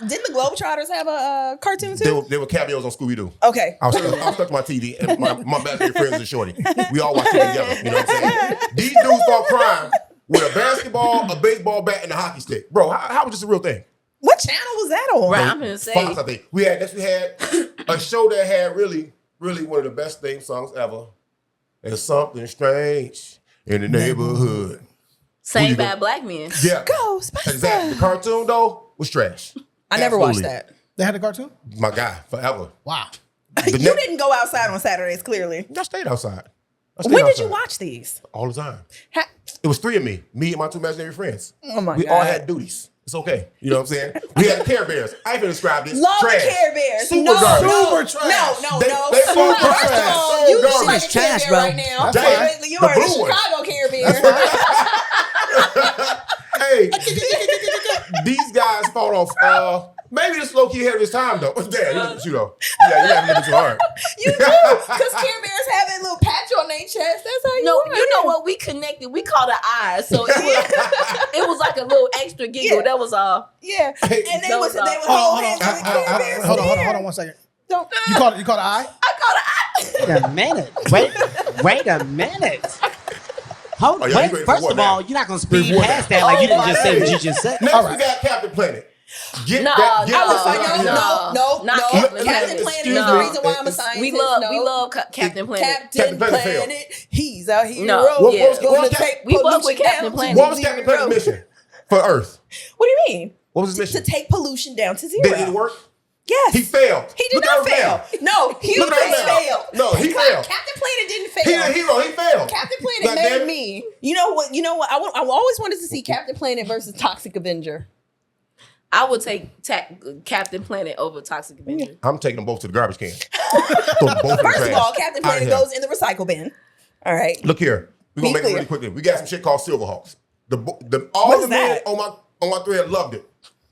Didn't the Globetrotters have a cartoon too? They were cameos on Scooby Doo. Okay. I was stuck to my TV, and my best friends and Shorty. We all watched it together. You know what I'm saying? These dudes fought crime with a basketball, a baseball bat, and a hockey stick. Bro, how was this a real thing? What channel was that on? right, I'm gonna say, Fox, I think. We had a show that had really one of the best theme songs ever. There's something strange in the neighborhood. Sang you by go- black men. Yeah. Ghostbusters. Exactly. The cartoon, though, was trash. I never watched Absolutely. that. They had a cartoon? My guy, forever. Wow. The You next- didn't go outside on Saturdays, clearly. I stayed outside. I stayed When did you outside watch these? all the time. Ha- It was 3 of me and my 2 imaginary friends. Oh my we God. all had duties. It's okay. You know what I'm saying? We had Care Bears. I ain't gonna describe this. Love trash. the Care Bears. Super no, garbage. no, Super trash. no, They- no. they Super super trash. trash. Oh, you Super look like garbage. a Care Trash, Bear bro. right now. That's right. You The are a blue one. Chicago Care Bear. Hey, these guys fought off. Maybe this low key ahead of his time though. Damn, you look at you though. Yeah, you haven't lived too hard. You do, because Care Bears have that little patch on their chest. That's how you No, are. you know what? We connected. We called it eyes, so it was like a little extra giggle. Yeah. That was all. Yeah, and they No, would no. hold hands with the Care Bears. Hold on 1 second. Don't. You called it an eye? I called it eyes. Wait a minute. Wait a minute. Hold Oh, yeah, you ready for first war of all, now. you're not gonna speed war past now. that like you didn't Oh, just say what you just said. Next we got Captain Planet. Get No, that. Get no, this thing out here. No, Not no. Captain Captain Planet. Planet is No. the reason why I'm a scientist. We love Captain Planet. Captain Planet failed. Planet. He's a hero. No, What- yeah. what- what- We fuck with pollution Captain down to Planet. What was Captain Planet's mission for Earth? What do you mean? What was his To mission? take pollution down to zero. Did it work? Yes. He failed. He did Look not at Earth fail. now. No, humans Look at Earth now. failed. No, he failed. Captain Planet didn't He fail. the hero. He failed. Captain God Planet damn made it. me. You know what? I always wanted to see Captain Planet versus Toxic Avenger. I would take Captain Planet over Toxic Avenger. I'm taking them both to the garbage can. Throw them both in the First of trash. all, Captain Outta Planet here. goes in the recycle bin. All right. Look here. We're Be gonna make it clear. really quickly. We got some shit called Silverhawks. All What's the men that? on my thread loved it.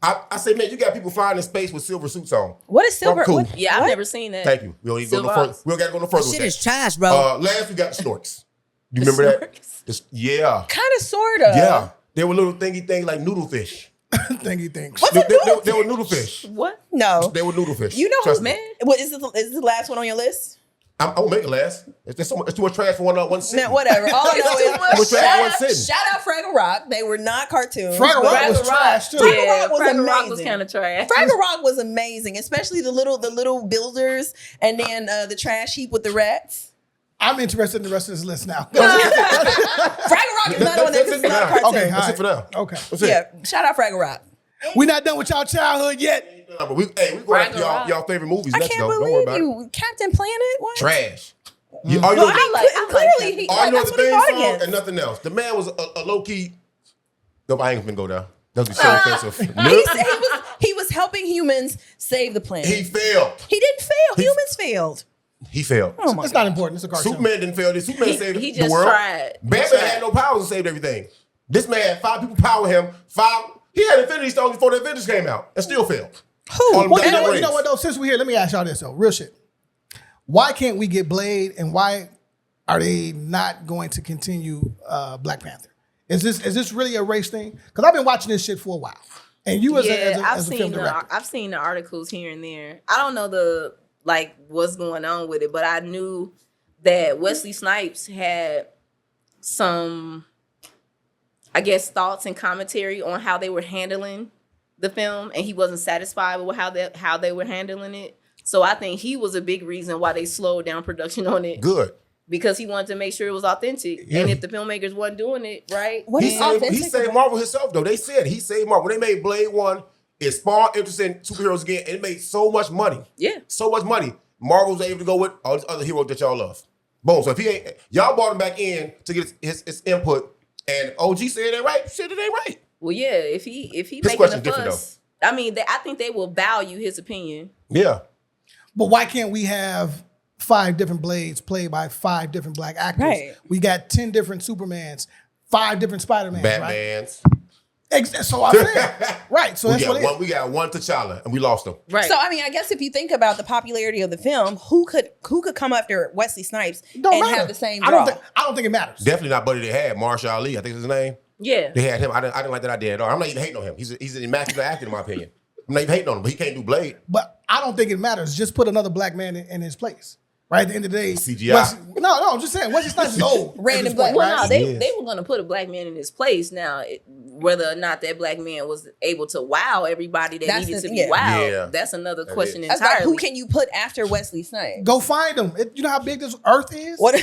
I say, man, you got people flying in space with silver suits on. What is silver? I'm cool. what- Yeah, I've what? never seen that. Thank you. We don't need to go no Silverhawks. further. We don't got to go no further with Shit that. is trash, bro. Last we got the Snorks. You remember that? Yeah. Kind of, sort of. Yeah. They were little thingy things like noodle fish. Thingy things. What's They, a noodle? they were noodle fish. What? No. They were noodle fish. You know Trust who's me. man? What is this the last one on your list? I won't make it last. It's too much trash for one sitting. Man, whatever. All I know is Too much trash for one sitting. shout out Fraggle Rock. They were not cartoons. Fraggle but- Rock was trash too. Fraggle Yeah, Rock was Fraggle Rock amazing. was kind of trash. Fraggle Rock was amazing, especially the little builders, and then the trash heap with the rats. I'm interested in the rest of this list now. Fraggle Rock is not on there because it's not a cartoon. Okay, That's it for now. Okay. That's it. Yeah, shout out Fraggle Rock. We're not done with y'all childhood yet. But we go after Fraggle y'all favorite movies I next, can't though. Don't worry believe about it. you, Captain Planet. What? Trash. All you Well, know, I mean, I clearly, he, all you know that's is what the he theme fought song against. and nothing else. The man was a low key. No, I ain't gonna go down. That'd be so offensive. He was helping humans save the planet. He failed. He didn't fail. Humans failed. He failed. Oh my It's not important. It's a cartoon. Superman didn't fail. Superman saved he the just world. tried. Batman had no powers and saved everything. This man had 5 people power him. He had Infinity Stones before the Avengers came out and still failed. Who? All them What- damn You rings. know what though? Since we're here, let me ask y'all this though. Real shit. Why can't we get Blade, and why are they not going to continue Black Panther? Is this really a race thing? Because I've been watching this shit for a while, and you as a film director. I've seen the articles here and there. I don't know what's going on with it, but I knew that Wesley Snipes had some, I guess, thoughts and commentary on how they were handling the film, and he wasn't satisfied with how they were handling it. So I think he was a big reason why they slowed down production on it. Good. Because he wanted to make sure it was authentic. Yeah. And if the filmmakers wasn't doing it right, What He is saved, authentic he saved about- Marvel himself, though. They said he saved Marvel. When they made Blade 1, it spawned interest in superheroes again, and it made so much money. yeah. So much money. Marvel was able to go with all these other heroes that y'all love. Boom. So if he ain't, y'all brought him back in to get his input, and OG said it ain't right, shit, it ain't right. Well, yeah, if he making question's a different, fuss, I mean, I think they will value his opinion. Yeah. But why can't we have 5 different Blades played by 5 different black actors? Right. We got 10 different Supermans, 5 different Spider-Mans, right? Batmans. So I'm saying, right? So that's what it is. We got one T'Challa, and we lost him. Right. So I mean, I guess if you think about the popularity of the film, who could come after Wesley Snipes Don't and matter. have the same I draw? don't think it matters. Definitely not Buddy they had. Marshall Ali, I think is his name. yeah. They had him. I didn't like that idea at all. I'm not even hating on him. He's an immaculate actor in my opinion. I'm not even hating on him, but he can't do Blade. But I don't think it matters. Just put another black man in his place. Right at the end of the day, CGI. No, I'm just saying. Wesley Snipes is old. Random at this black point, Well, right? no, they Yes. were going to put a black man in his place. Now, whether or not that black man was able to wow everybody that That's needed the- to be yeah. wowed, Yeah. that's another question That's like, entirely. who can you put after Wesley Snipes? Go find him. You know how big this Earth is? What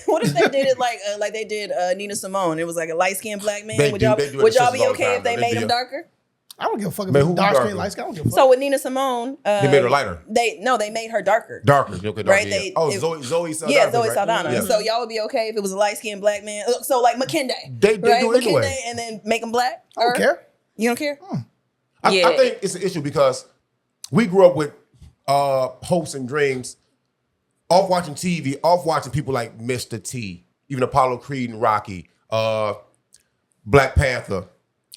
what if they did it like they did Nina Simone? It was like a light skinned black man. They Would do- y'all they do it would in y'all shows be all the okay time, if they though. made They him do. darker? I don't give a fuck if Man, it's who dark darker? skin, light skin. I don't give a fuck. So with Nina Simone, They made her lighter. They made her darker. Darker. Okay, darker, Right, yeah. Zoe Saldana. Yeah, Zoe right? Saldana. Yeah. So y'all would be okay if it was a light skinned black man. So like McKinday, They right? do it anyway. McKinday, and then make him black. I don't care. You don't care? I Yeah. think it's an issue because we grew up with hopes and dreams, off watching TV, off watching people like Mr. T, even Apollo Creed and Rocky, Black Panther,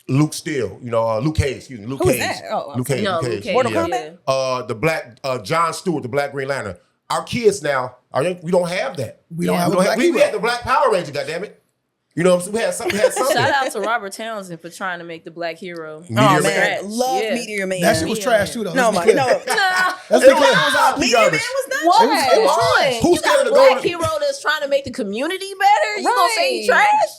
Luke Steele, Luke Cage, excuse me, Luke Who's Cage. that? Oh, Luke Cage. No, Luke Luke Cage. Cage, Mortal yeah. Kombat? The black John Stewart, the Black Green Lantern. Our kids now, we don't have that. We don't have a black we hero. had the Black Power Ranger, goddammit. You know what I'm saying? We had something. Shout out to Robert Townsend for trying to make the black hero. Meteor Oh Man. man, love Yeah. Meteor Man. That shit was trash too, though. No, Let's be my clear. no. Let's be clear. Meteor Man was not What? trash. It was trash. You Who's got scared a of black going? hero that's trying to make the community better? You gonna say he Right. trash?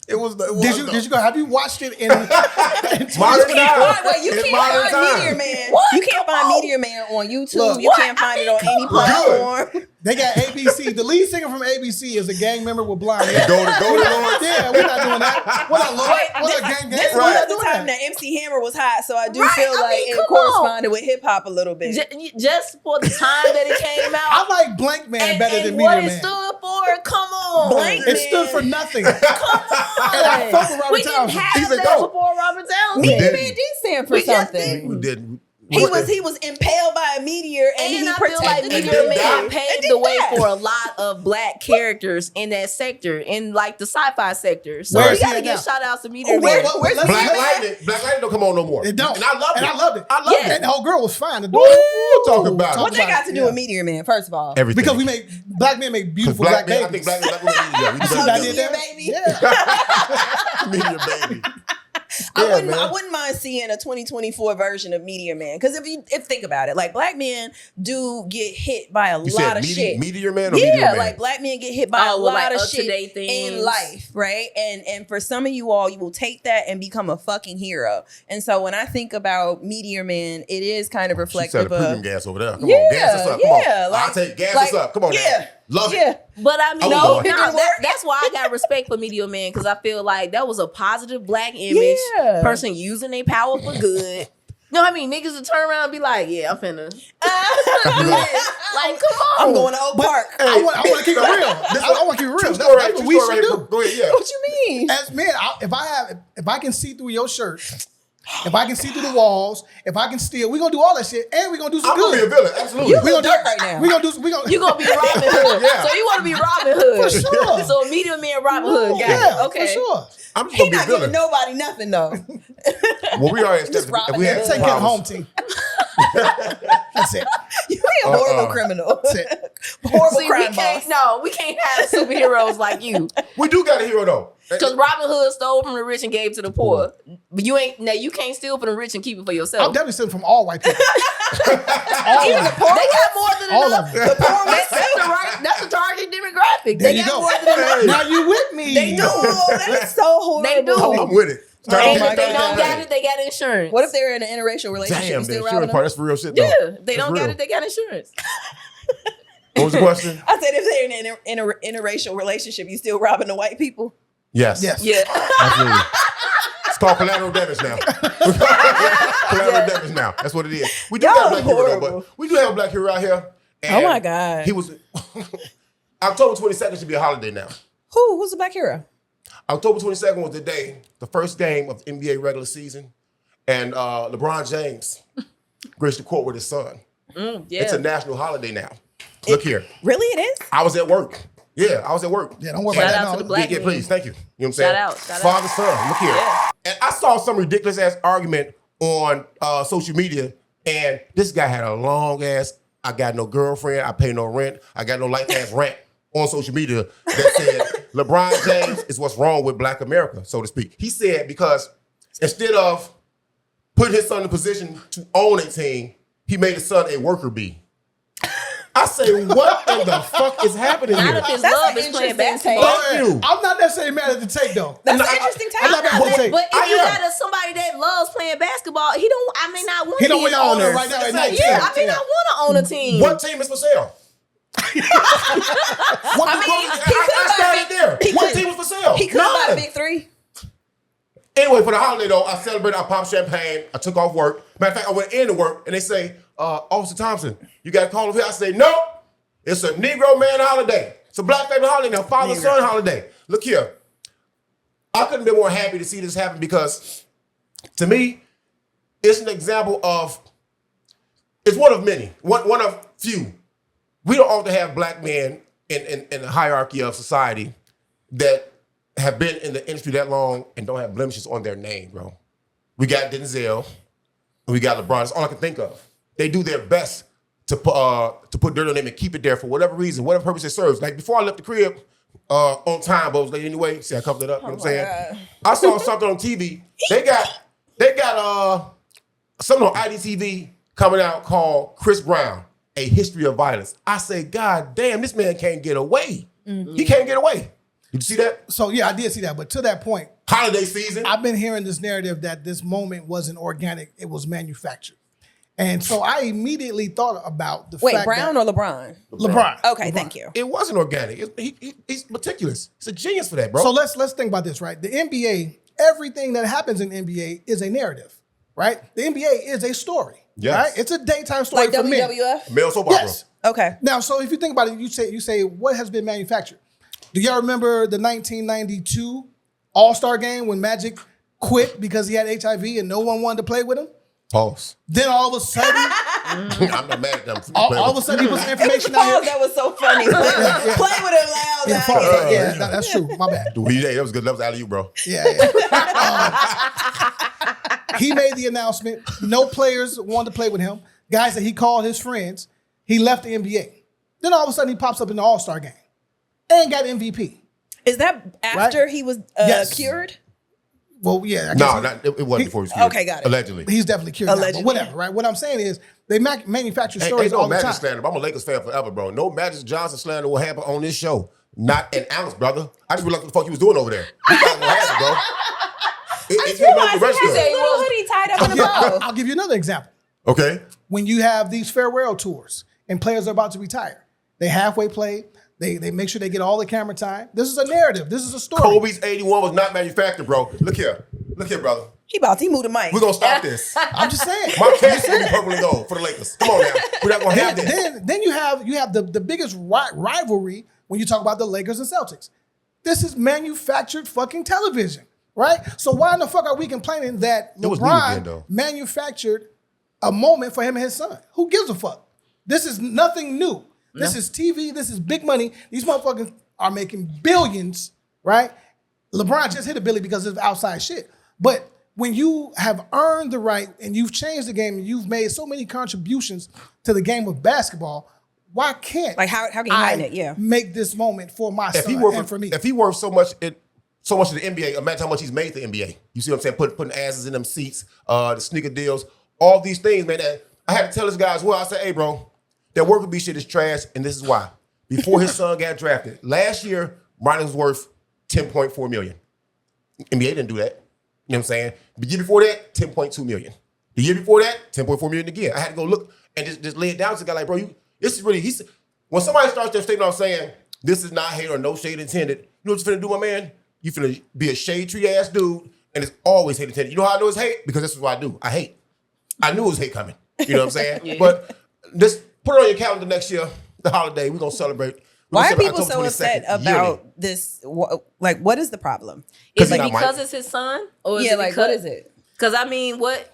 It was. Did you go? Have you watched it in? Modern Wait, you It's can't modern find time. Meteor Man. What? You can't find Come on. Meteor Man on YouTube. Look. You can't find it on any platform. They got ABC. The lead singer from ABC is a gang member with blonde hair. Go to Lord. Yeah, we're not doing that. What a Lord? What a gang? This We're was not the doing time that. that MC Hammer was hot, so I do Right, feel I like mean, it come corresponded with hip hop a little bit. Just for the time that it came out. I like Blank Man better and than what Meteor it Man. stood for, come on. Blank It stood for nothing. And Come I on. fuck with Robert We didn't Townsend. have He's a that goat. before Robert Townsend. Meteor did. Man did stand for We just something. We did. He was impaled by a meteor and he And I feel like protected Meteor the Man man. paved the way for a lot of black characters in that sector, in like the sci-fi sector. So Where we is he gotta at give now? shout outs to Meteor Where- Man. where's Black Meteor Man? Lightning. Black Lightning don't come on no more. It don't. And I loved it. I loved it. I loved Yeah. it. And the whole girl was fine. The Woo! daughter. Talk about What it. they got to do Yeah. with Meteor Man, first of all? Everything. Because we make black men make beautiful black man, I babies. think black women, yeah, we do Oh, better Meteor than Baby? Yeah. that. Meteor Baby. I wouldn't mind seeing a 2024 version of Meteor Man. Because if think about it, like black men do get hit by a You lot said of shit. Meteor Man or Meteor Yeah, Man? like black men get hit by a Oh, well, lot like of shit up-to-date things. in life, right? And for some of you all, you will take that and become a fucking hero. And so when I think about Meteor Man, it is kind of She said reflective a premium of gas over there. Come Yeah, on, gas us up. Come yeah, on. like- I'll take gas like- us up. Come on, yeah, now. Love yeah. it. But I mean, Oh, no, boy. that's why I got respect for Meteor Man, because I feel like that was a positive black image. Yeah. Person using their power for good. No, I mean niggas would turn around and be like, "Yeah, I'm finna do this." Like, come on, I'm going to Oak Park. I want to keep it real. I want to keep it real. True That's story, what true we story, should do. Go ahead, yeah. What you mean? As men, if I can see through your shirt, if I can see through the walls, if I can steal, we're gonna do all that shit, and we're gonna do some I'm going to be a good. villain. Absolutely. You We gonna Durk do right now. We gonna do. We gonna. you gonna be Robin Hood. Yeah. So you want to be Robin Hood For sure. So Meteor Man, Robin Hood. Got Yeah, it. Okay. for sure. I'm just He going to be a not giving villain. nobody nothing though. Well, we already Just established robbing if we had the Take some care of the home problems. team. That's it. You a horrible criminal. That's it. Horrible See, we crime can't. boss. No, we can't have superheroes like you. We do got a hero, though. Because Robin Hood stole from the rich and gave to the poor. But you ain't. Now you can't steal from the rich and keep it for I'm yourself. definitely stealing from all white people. Even the poor, they got more than All enough. of them. The poor, that's the target demographic. There They you got go. more than enough. Now you with me? They do. That is so horrible. They do. I'm with it. And my if they God. don't got it, they got insurance. What if they're in an interracial relationship? Damn, You the still insurance robbing part, them? that's for real shit, though. Yeah, they That's don't got real. it, they got insurance. What was the question? I said if they're in an interracial relationship, you still robbing the white people? Yes. Yes. Yeah. Absolutely. It's called collateral damage now. Collateral damage now. That's what it is. We do Y'all got a black hero, though, horrible. but we do have a black hero out here. And Oh my God. He was October 22nd should be a holiday now. Who's the black hero? October 22nd was the day, the first game of the NBA regular season, and LeBron James graced the court with his son. Yeah. It's a national holiday now. Look here. Really, it is? I was at work. Yeah, I was at work. Yeah, don't worry Shout about out that. to the No, black Yeah, men. please, thank you. You know what I'm saying? Shout out. Father, son, look here. Yeah. And I saw some ridiculous ass argument on social media, and this guy had a long ass, I got no girlfriend, I pay no rent, I got no light ass rant on social media that said LeBron James is what's wrong with Black America, so to speak. He said because instead of putting his son in a position to own a team, he made his son a worker bee. I say, what in the fuck is happening Not here? if his That's love an is playing interesting basketball. Thank you. I'm not necessarily mad at the take though. That's I'm an not- interesting I'm not take. mad at the take. But if I you am. got somebody that loves playing basketball, he don't. I may not want He to don't be an want to own it owner. right now at 19. Yeah, I may not want to own a team. What team is for sale? I started there. What team was for sale? He could have bought a None. big three. Anyway, for the holiday though, I celebrated. I popped champagne. I took off work. Matter of fact, I went into work and they say, Officer Thompson, you got to call over here. I say, no, it's a Negro man holiday. It's a Black family holiday now, father-son holiday. Look here. I couldn't be more happy to see this happen because to me, it's an example of, it's one of many, one of few. We don't often have Black men in the hierarchy of society that have been in the industry that long and don't have blemishes on their name, bro. We got Denzel and we got LeBron. That's all I can think of. They do their best to put dirt on them and keep it there for whatever reason, whatever purpose it serves. Like before I left the crib, on time, but it was late anyway. See, I covered it up. You know what I'm saying? I saw something on TV. They got something on IDTV coming out called Chris Brown, A History of Violence. I say, God damn, this man can't get away. He can't get away. Did you see that? So yeah, I did see that. But to that point, holiday season. I've been hearing this narrative that this moment wasn't organic; it was manufactured. And so I immediately thought about the fact Brown that or LeBron? LeBron. Okay, LeBron. Thank you. It wasn't organic. He's meticulous. He's a genius for that, bro. So let's think about this, right? The NBA, everything that happens in the NBA is a narrative, right? The NBA is a story, right? It's a daytime story Like for men. WWF? Male soap opera. Yes. Okay. Now, so if you think about it, you say what has been manufactured? Do y'all remember the 1992 All-Star game when Magic quit because he had HIV and no one wanted to play with him? Pause. Then all of a sudden, I'm not mad at them. all of a sudden he put some information out Pause, here. that was so funny. Play with it loud. Yeah, pause. Yeah, that's true. My bad. That was good. That was out of you, bro. Yeah. He made the announcement. No players wanted to play with him. Guys that he called his friends. He left the NBA. Then all of a sudden he pops up in the All-Star game and got MVP. Is that after he was cured? Well, yeah. It wasn't before he was cured. Okay, got it. Allegedly. He's definitely cured. Allegedly. But whatever, right? What I'm saying is they manufacture stories Ain't no all the Magic time. slander. I'm a Lakers fan forever, bro. No Magic Johnson slander will happen on this show. Not an ounce, brother. I just realized what the fuck he was doing over there. He's not gonna happen, bro. It's him over the rest of He has a us. little hoodie tied up in a bow. I'll give you another example. Okay. When you have these farewell tours and players are about to retire, they halfway play. They make sure they get all the camera time. This is a narrative. This is a story. Kobe's 81 was not manufactured, bro. Look here, brother. He moved the mic. We're gonna stop this. I'm just saying. My cat's gonna be purple and gold for the Lakers. Come on now. We're not gonna have this. Then you have the biggest rivalry when you talk about the Lakers and Celtics. This is manufactured fucking television, right? So why in the fuck are we complaining that It was new again, LeBron though. manufactured a moment for him and his son? Who gives a fuck? This is nothing new. This is TV. This is big money. These motherfuckers are making billions, right? LeBron just hit a billion because of outside shit. But when you have earned the right and you've changed the game and you've made so many contributions to the game of basketball, why can't how can you hide it? Yeah. make this moment for my son and for me? If he worth so much to the NBA, imagine how much he's made the NBA. You see what I'm saying? Putting asses in them seats, the sneaker deals, all these things, man. I had to tell this guy as well. I said, hey, bro, that worker bee shit is trash, and this is why. Before his son got drafted, last year, Bronny was worth $10.4 million. NBA didn't do that. You know what I'm saying? The year before that, $10.2 million. The year before that, $10.4 million again. I had to go look and just lay it down to the guy like, bro, this is really, when somebody starts their statement off saying, this is not hate or no shade intended, you know what you're finna do, my man? You finna be a shade tree ass dude, and it's always hate intended. You know how I know it's hate? Because this is what I do. I hate. I knew it was hate coming. You know what I'm saying? Yeah. But just put it on your calendar next year, the holiday. We're gonna celebrate. Why are people so upset about this? What is the problem? Is it because it's his son? Or is it like, because, what is it?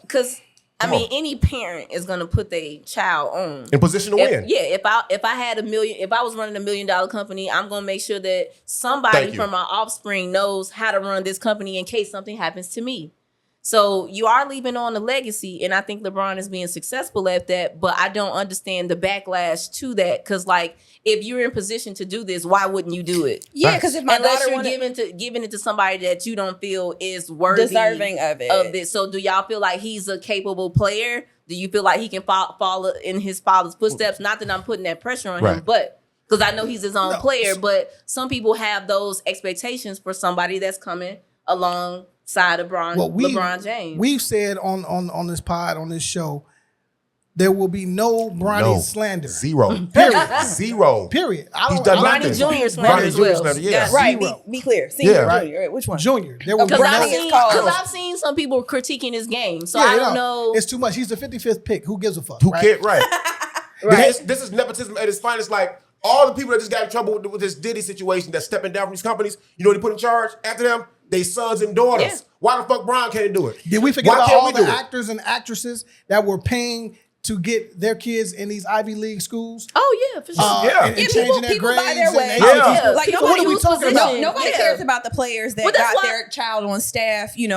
Because any parent is gonna put their child on in position to win. Yeah, if I had if I was running $1 million company, I'm gonna make sure that somebody from my offspring knows how to run this company in case something happens to me. So you are leaving on a legacy, and I think LeBron is being successful at that, but I don't understand the backlash to that. Because, like, if you're in position to do this, why wouldn't you do it? Yeah, because if my unless daughter you're giving it to somebody that you don't feel is worthy deserving of it. So do y'all feel like he's a capable player? Do you feel like he can follow in his father's footsteps? Not that I'm putting that pressure on him, but because I know he's his own player, but some people have those expectations for somebody that's coming along side of LeBron James. We've said on this pod, on this show, there will be no Bronny slander. Zero. Period. Zero. Period. He's done Bronny Jr. slander as well. Slander, yeah. Right. Be clear. Senior, Junior. Which one? Junior. There will be Because I've seen some people critiquing his game, so I don't know. It's too much. He's the 55th pick. Who gives a fuck? Who cares? Right. Right. This is nepotism at its finest. Like all the people that just got in trouble with this Diddy situation that's stepping down from these companies, you know what they put in charge after them? They sons and daughters. Yeah. Why the fuck Brian can't do it? Did we forget about all the actors and actresses that were paying to get their kids in these Ivy League schools. Oh yeah, for sure. And changing their people buy grades. their way. and Yeah. Like So what are we talking about? Nobody cares about the players that Well, that's got why- their child on staff, in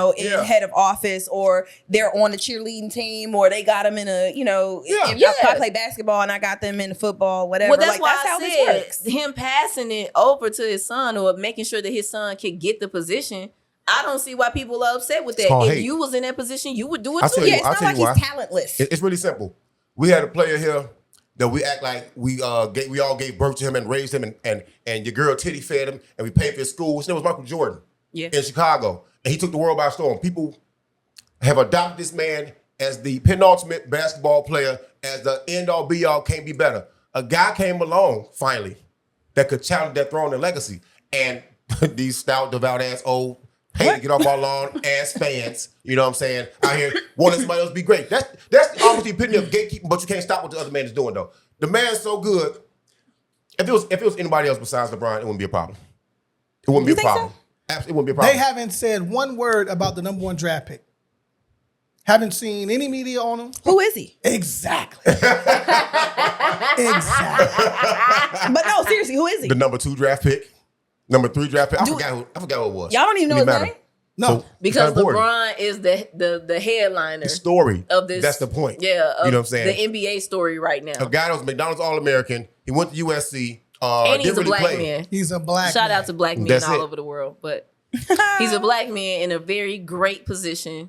head of office, or they're on the cheerleading team, or they got them in a, if I play basketball and I got them in football, whatever. Well, that's why that's how I this said works. him passing it over to his son or making sure that his son can get the position. I don't see why people are upset with that. called If hate. you was in that position, you would do it I'll too. tell you- Yeah, it's I'll not tell like you he's why. talentless. It's really simple. We had a player here that we act like we all gave birth to him and raised him, and your girl titty fed him, and we paid for his school. His name was Michael Jordan in Chicago, and he took the world by storm. People have adopted this man as the penultimate basketball player, as the end-all, be-all, can't be better. A guy came along, finally, that could challenge that throne and legacy. And these stout, devout-ass old, hate to get off our lawn ass fans, you know what I'm saying, out here wanting somebody else to be great. That's almost the epitome of gatekeeping, but you can't stop what the other man is doing, though. The man's so good. If it was anybody else besides LeBron, it wouldn't be a problem. It wouldn't be a think problem. Absolutely, it wouldn't be a problem. They haven't said one word about the number 1 draft pick. Haven't seen any media on him. Who is he? Exactly. Exactly. But no, seriously, who is he? The number 2 draft pick, number 3 draft pick. I forgot who it was. Y'all don't even know Didn't his matter. name? No. So, Because it's not important. LeBron is the headliner The story of this. That's the point. Yeah, of you know what I'm saying. the NBA story right now. A guy that was McDonald's All-American. He went to USC. And he's didn't a really black play. man. He's a black Shout man. out to black men That's all it. over the world, but he's a black man in a very great position,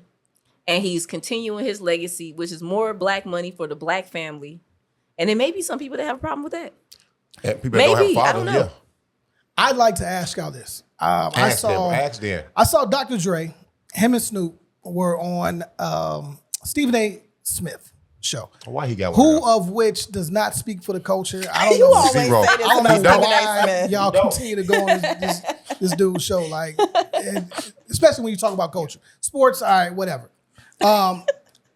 and he's continuing his legacy, which is more black money for the black family. And there may be some people that have a problem with that. And people that don't have Maybe, I fathers, don't know. yeah. I'd like to ask y'all this. Ask them. I saw Dr. Dre, him and Snoop were on Stephen A. Smith show. Why he got one? Who of them? of which does not speak for the culture? I don't You know. always Zero. say this I don't about know He Stephen A. why Smith. y'all don't. continue to go on this dude's show, like, and especially when you talk about culture, sports. All right, whatever.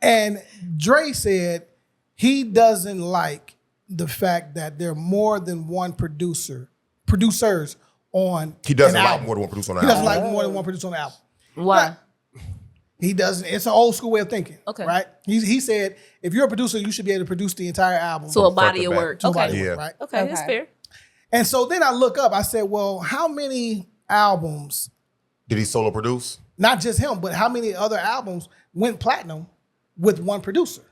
And Dre said he doesn't like the fact that there are more than one producers on. He doesn't an like album. more than one producer on the He doesn't album. like more than one producer on the album. Why? He doesn't. It's an old school way of thinking. Okay. Right? He said if you're a producer, you should be able to produce the entire album. So a front body to of back. work. to a Okay. body of Yeah. work, right? Okay, that's fair. And so then I look up, I said, well, how many albums, Did he solo produce? not just him, but how many other albums went platinum with one producer,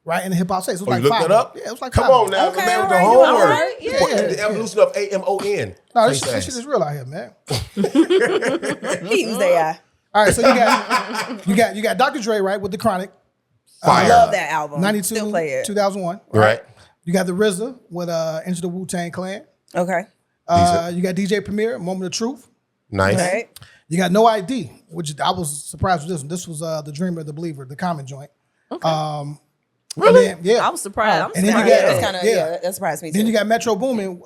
right? In the hip hop space. It was Oh, you looked 5. that up? Yeah, it was like Come 5. on now, Okay, the man with all the right, homework. all right, yeah. The evolution of AMON. No, this shit is real out here, man. He used AI. All right, so you got Dr. Dre, right, with The Chronic. Fire. Love that album. 92, Still play it. 2001. Right. You got the RZA with Enter the Wu-Tang Clan. Okay. You got DJ Premier, Moment of Truth. Nice. All right. You got No ID, which I was surprised with this one. This was The Dreamer, The Believer, the Common Joint. Okay. Really? And then, I was surprised. I'm And then you surprised. got- That's kind of, yeah. that surprised me too. Then you got Metro Boomin,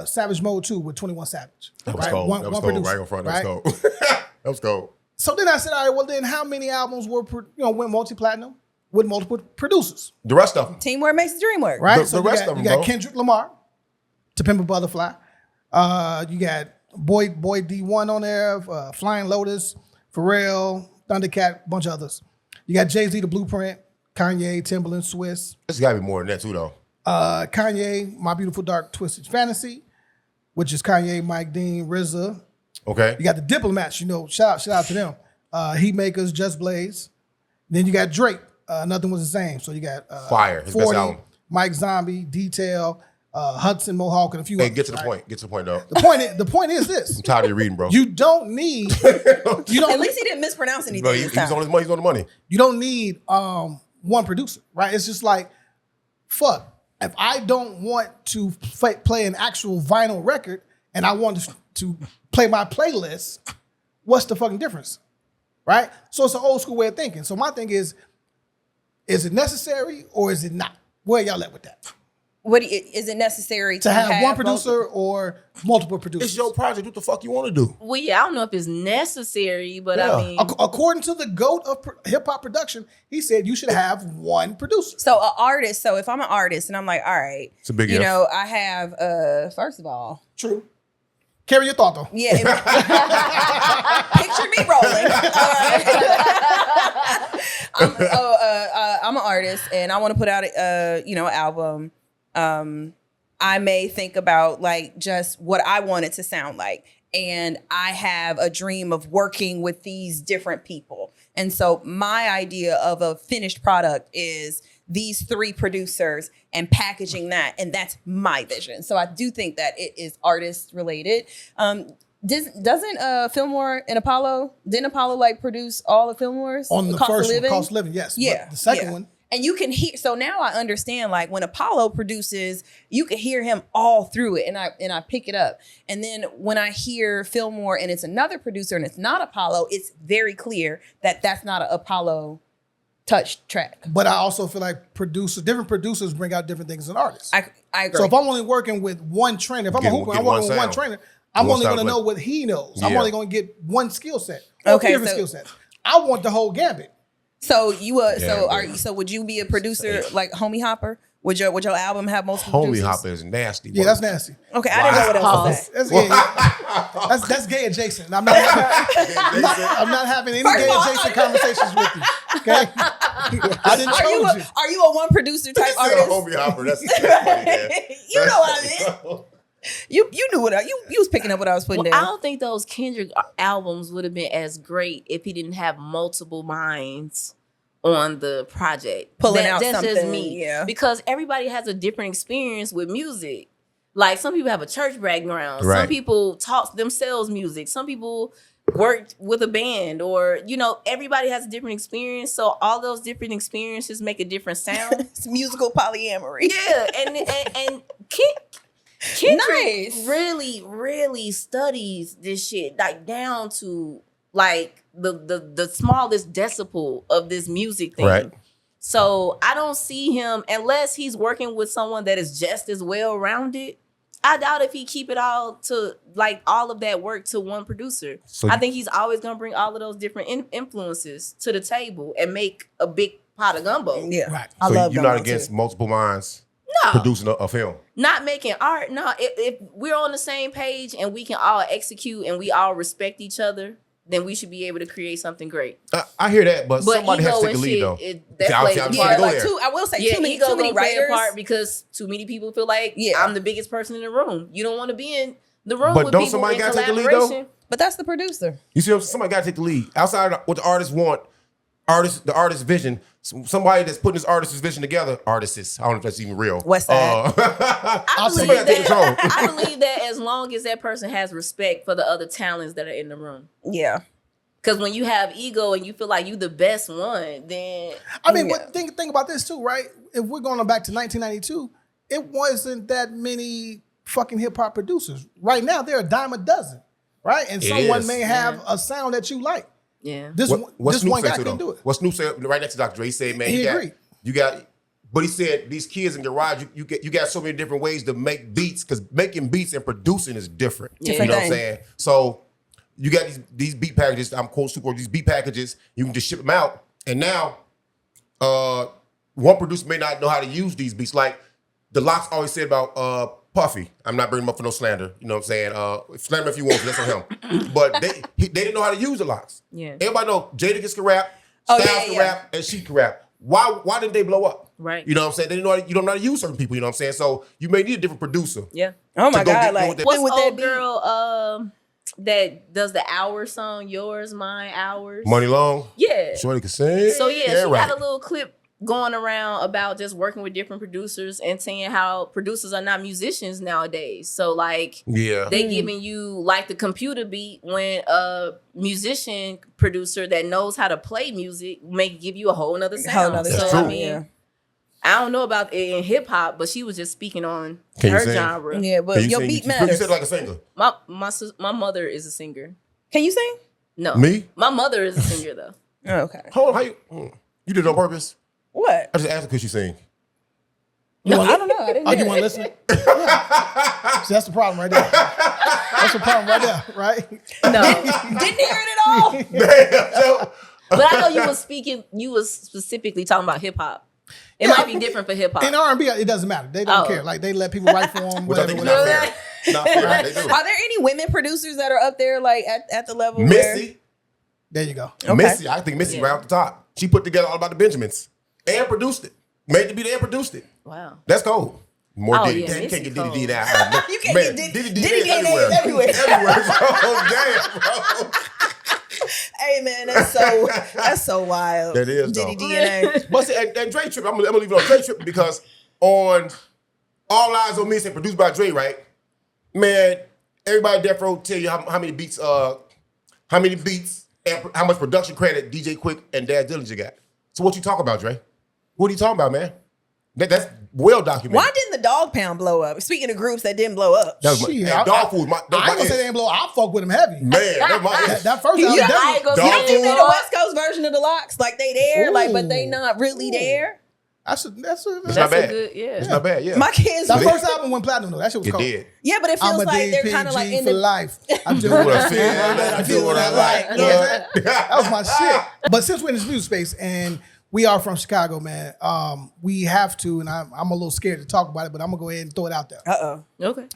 Savage Mode 2 with 21 Savage. That was right? cold. One That was cold. producer, Right in front. That right? was cold. That was cold. So then I said, all right, well then how many albums went multi-platinum with multiple producers, The rest of them. Teamwork makes the dream work. right? The so rest you of them, got bro. Kendrick Lamar, To Pimp a Butterfly. You got Boy D1 on there, Flying Lotus, Pharrell, Thundercat, bunch of others. You got Jay-Z, The Blueprint, Kanye, Timbaland, Swiss. There's got to be more than that too, though. Kanye, My Beautiful Dark Twisted Fantasy, which is Kanye, Mike Dean, RZA. Okay. You got the Diplomats, shout out to them. Heat Makers, Just Blaze. Then you got Drake, Nothing Was the Same. So you got Fire, his best 40, album. Mike Zombie, Detail, Hudson, Mohawk, and a few Hey, others. get to the right? point. Get to the point, though. The point is this. I'm tired of you reading, bro. You don't need At least he didn't mispronounce anything. Bro, this he's time. on his money. He's on the money. you don't need one producer, right? It's just like, fuck. If I don't want to play an actual vinyl record and I want to play my playlist, what's the fucking difference? Right? So it's an old school way of thinking. So my thing is it necessary or is it not? Where y'all at with that? Is it necessary To have one both? producer or multiple producers? It's your project. What the fuck you want to do? Well, yeah, I don't know if it's necessary, but Yeah. I mean, According to the GOAT of hip hop production, he said you should have one producer. So an artist. So if I'm an artist and I'm like, all right, It's a big you if. know, I have first of all, True. Carry your thought though. yeah. Picture me rolling. All right. I'm an artist. artist and I want to put out an album, I may think about like just what I want it to sound like. And I have a dream of working with these different people. And so my idea of a finished product is these 3 producers and packaging that. And that's my vision. So I do think that it is artist related. Doesn't Fillmore and Apollo, didn't Apollo like produce all the Fillmores? On the first one, Cost of Living, yes. Yeah. But the second one. And you can hear, so now I understand like when Apollo produces, you can hear him all through it and I pick it up. And then when I hear Fillmore and it's another producer and it's not Apollo, it's very clear that that's not an Apollo touch track. But I also feel like different producers bring out different things as an artist. I agree. So if I'm only working with one trainer, if I'm a hooper, I'm working with one trainer, I'm only going to know what he knows. I'm only going to get one skill set. Okay, different skill sets. I want the whole gambit. So would you be a producer like Homie Hopper? Would your album have multiple producers? Homie Hopper is nasty. Yeah, that's nasty. Okay, I didn't know what else to say. That's gay adjacent. I'm not having any gay adjacent conversations with you. Okay, I didn't told you. Are you a one producer type artist? Homie Hopper. That's funny, man. You know what I mean. You knew what you was picking up what I was putting down. I don't think those Kendrick albums would have been as great if he didn't have multiple minds on the project. Pulling out that's something. Just me. Yeah. Because everybody has a different experience with music. Like some people have a church background. Right. Some people taught themselves music. Some people worked with a band or, everybody has a different experience. So all those different experiences make a different sound. It's musical polyamory. Yeah. And Kendrick really, really studies this shit like down to like the smallest decibel of this music thing. Right. So I don't see him unless he's working with someone that is just as well rounded. I doubt if he keep it all to like all of that work to one producer. So I think he's always gonna bring all of those different influences to the table and make a big pot of gumbo. Yeah, right. I so love you're gumbo not against too. multiple minds No. producing a film. Not making art. No, if we're on the same page and we can all execute and we all respect each other, then we should be able to create something great. I hear that, but somebody has to take the lead, though. That I was plays a trying to part. go there. I will say Yeah, too many ego gonna play a writers. part because too many people feel like I'm the biggest person in the room. You don't want to be in the room But with don't people somebody in gotta take the lead, collaboration. though? But that's the producer. You see, somebody got to take the lead. Outside of what the artists want, the artist's vision, somebody that's putting this artist's vision together, artists, I don't know if that's even real. What's that? I somebody believe gotta take control. that. I believe that as long as that person has respect for the other talents that are in the room. Yeah. Because when you have ego and you feel like you the best one, then I mean, think about this too, right? If we're going back to 1992, it wasn't that many fucking hip hop producers. Right now, they're a dime a dozen, right? And someone may have a sound that you like. yeah. This Snoop one say guy to can them? do it. What Snoop said right next to Dr. Dre, he said, man, He agreed. But he said these kids in the garage, you got so many different ways to make beats because making beats and producing is different. Different you know thing. what I'm saying? So you got these beat packages. I'm quote super. These beat packages, you can just ship them out. And now, one producer may not know how to use these beats. Like the Locks always said about Puffy. I'm not bringing him up for no slander. You know what I'm saying? Slander if you want, that's on him. But they didn't know how to use the Locks. Yeah. Everybody know Jadakiss can rap, Styles can rap, and she can rap. Why didn't they blow up? Right. You know what I'm saying? They didn't know you don't know how to use certain people. You know what I'm saying? So you may need a different producer. Yeah. Oh my go God! get- Like with that- What's with old that beat? girl that does the Hour song? Yours, mine, ours. Money Long. Yeah. Shorty can sing. So yeah, she right. got a little clip going around about just working with different producers and saying how producers are not musicians nowadays. So like Yeah. they giving you like the computer beat when a musician producer that knows how to play music may give you a whole nother sound. Whole nother That's so true. I mean, I don't know about it in hip hop, but she was just speaking on Can you her sing? genre. Yeah, but Can you your sing? beat You matters. said it like a singer. My mother is a singer. Can you sing? No, Me? My mother is a singer though. Oh, okay. Hold on, how you did it on purpose? What? I just asked her could she sing. I don't know. I didn't Oh, hear you it. want to listen? Yeah. See, that's the problem right there. That's the problem right there, right? No, Didn't hear it at all. but I know you was speaking. You was specifically talking about hip hop. It might be different for hip hop. In R&B, it doesn't matter. They don't Oh. care. Like they let people write for them. Which I Whatever. think is whatever. not fair. Not fair. They do. Are there any women producers that are up there like at the level? Missy. There you go. Okay. Missy. I think Missy Yeah. right off the top. She put together All About the Benjamins and produced it. Made the beat and produced it. Wow. That's cold. More Oh, Diddy. yeah, Damn, you can't Missy get Diddy cold. now. You can't Man, get Diddy Diddy everywhere. everywhere. Everywhere. Damn, bro. Hey man, that's so wild. That is, Diddy though. DNA. But see, and Dre Trip, I'm gonna leave it on Dre Trip because on All Eyes on Me, say produced by Dre, right? Man, everybody at Death Row tell you how many beats, and how much production credit DJ Quick and Dad Dillinger got. So what you talking about, Dre? What are you talking about, man? That's well documented. Why didn't the Dog Pound blow up? Speaking of groups that didn't blow up. That was my, Shit, and Dog Food was my, I that was ain't gonna my say they ex. ain't blow. I fuck with them heavy. Man, that's my ex. That first Yeah, album, I definitely. ain't gonna Dog You don't think they Food. the West Coast version of the Locks? Like they there, like but they Ooh. not really there. That's It's That's not bad. a good, yeah. It's not bad, yeah. My kids, that first album went platinum though. That shit was It cold. did. yeah, but it I'm feels a like they're DPG kind of like in for the life. I do what what I I feel, feel, I do what I like. You know what I'm saying? That was my shit. But since we're in this music space and we are from Chicago, man, we have to, and I'm a little scared to talk about it, but I'm gonna go ahead and throw it out there. Okay.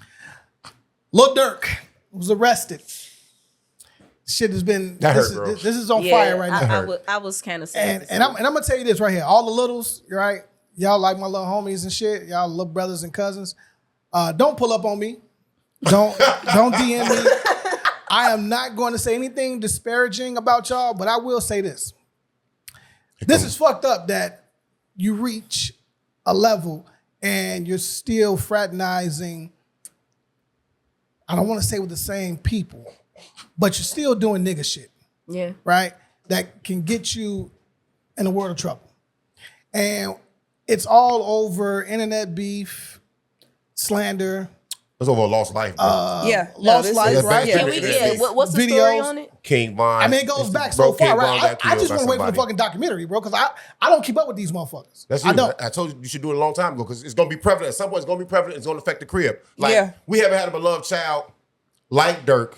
Lil Durk was arrested. Shit has been That this, hurt, bro. this is on fire right now. I was kind of sad. And I'm gonna tell you this right here. All the littles, right? Y'all like my little homies and shit. Y'all little brothers and cousins. Don't pull up on me. Don't DM me. I am not going to say anything disparaging about y'all, but I will say this. This is fucked up that you reach a level and you're still fraternizing. I don't want to say with the same people, but you're still doing nigga shit. Yeah. Right? That can get you in a world of trouble. And it's all over internet beef, slander, It's over a lost life, bro. lost life, is- right? Yeah, Can we get what's the story Videos. on it? King Von. I mean, it goes back Bro, so far, King Von right? got I killed just by want to wait for the somebody. fucking documentary, bro, because I don't keep up with these motherfuckers. That's you. I don't. I told you should do it a long time ago because it's gonna be prevalent. At some point, it's gonna be prevalent. It's gonna affect the crib. Like Yeah. we haven't had a beloved child like Durk.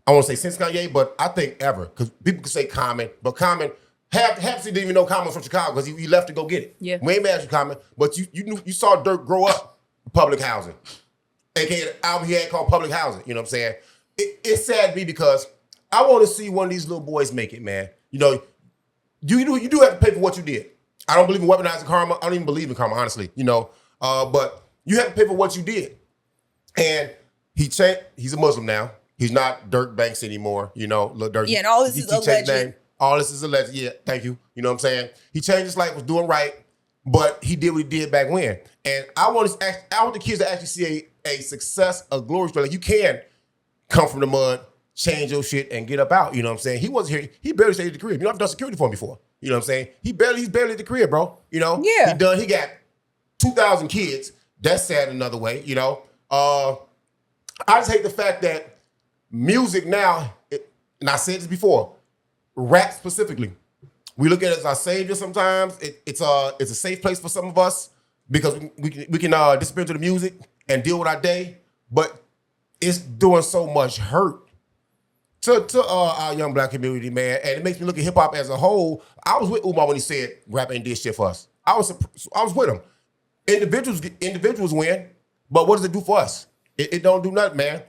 I want to say since Kanye, but I think ever because people could say Common, but Common half didn't even know Common was from Chicago because he left to go get it. Yeah. We ain't mad at you, Common, but you saw Durk grow up in public housing, aka the album he had called Public Housing. You know what I'm saying? It's sad to me because I want to see one of these little boys make it, man. You know, you do have to pay for what you did. I don't believe in weaponizing karma. I don't even believe in karma, honestly. You know, but you have to pay for what you did. And he changed. He's a Muslim now. He's not Dirk Banks anymore. You know, Lil Durk. Yeah, and all this he is changed alleged. his name. All this is alleged. Yeah, thank you. You know what I'm saying? He changed his life, was doing right, but he did what he did back when. And I want the kids to actually see a success, a glory story. Like you can come from the mud, change your shit, and get up out. You know what I'm saying? He wasn't here. He barely stayed at the crib. You know, I've done security for him before. You know what I'm saying? He's barely at the crib, bro. You know? Yeah. He got 2,000 kids. That's sad another way, you know? I just hate the fact that music now, and I said this before, rap specifically, we look at it as our savior sometimes. It's a safe place for some of us because we can disappear to the music and deal with our day, but it's doing so much hurt to our young black community, man. And it makes me look at hip hop as a whole. I was with Umar when he said rap ain't did shit for us. I was with him. Individuals win, but what does it do for us? It don't do nothing, man.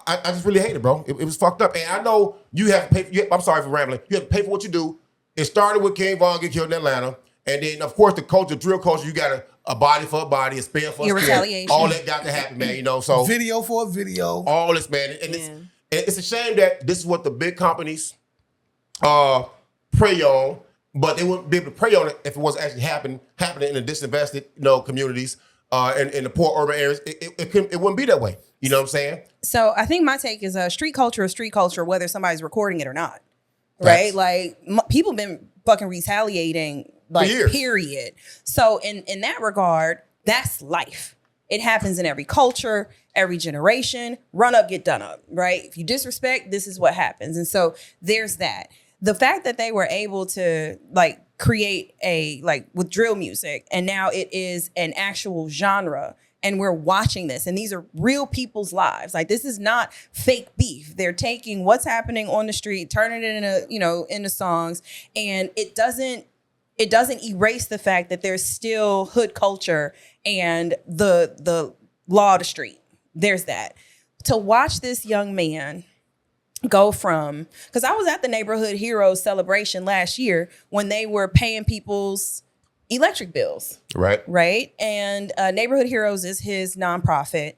I just really hate it, bro. It was fucked up. And I know you have to pay. I'm sorry for rambling. You have to pay for what you do. It started with King Von get killed in Atlanta. And then, of course, the culture, drill culture, you got a body for a body, a spin for a Your spin. retaliation. All that got to happen, man. You know, so Video for a video. all this, man. And it's a shame that this is what the big companies prey on, but they wouldn't be able to prey on it if it wasn't actually happening in the disinvested, communities in the poor urban areas. It wouldn't be that way. You know what I'm saying? So I think my take is street culture is street culture, whether somebody's recording it or not. Right? Facts. Like people been fucking retaliating like For years. period. So in that regard, that's life. It happens in every culture, every generation. Run up, get done up, right? If you disrespect, this is what happens. And so there's that. The fact that they were able to like create with drill music, and now it is an actual genre, and we're watching this, and these are real people's lives. Like this is not fake beef. They're taking what's happening on the street, turning it into songs, and it doesn't erase the fact that there's still hood culture and the law of the street. There's that. To watch this young man go from, because I was at the Neighborhood Heroes celebration last year when they were paying people's electric bills. Right. Right. And Neighborhood Heroes is his nonprofit.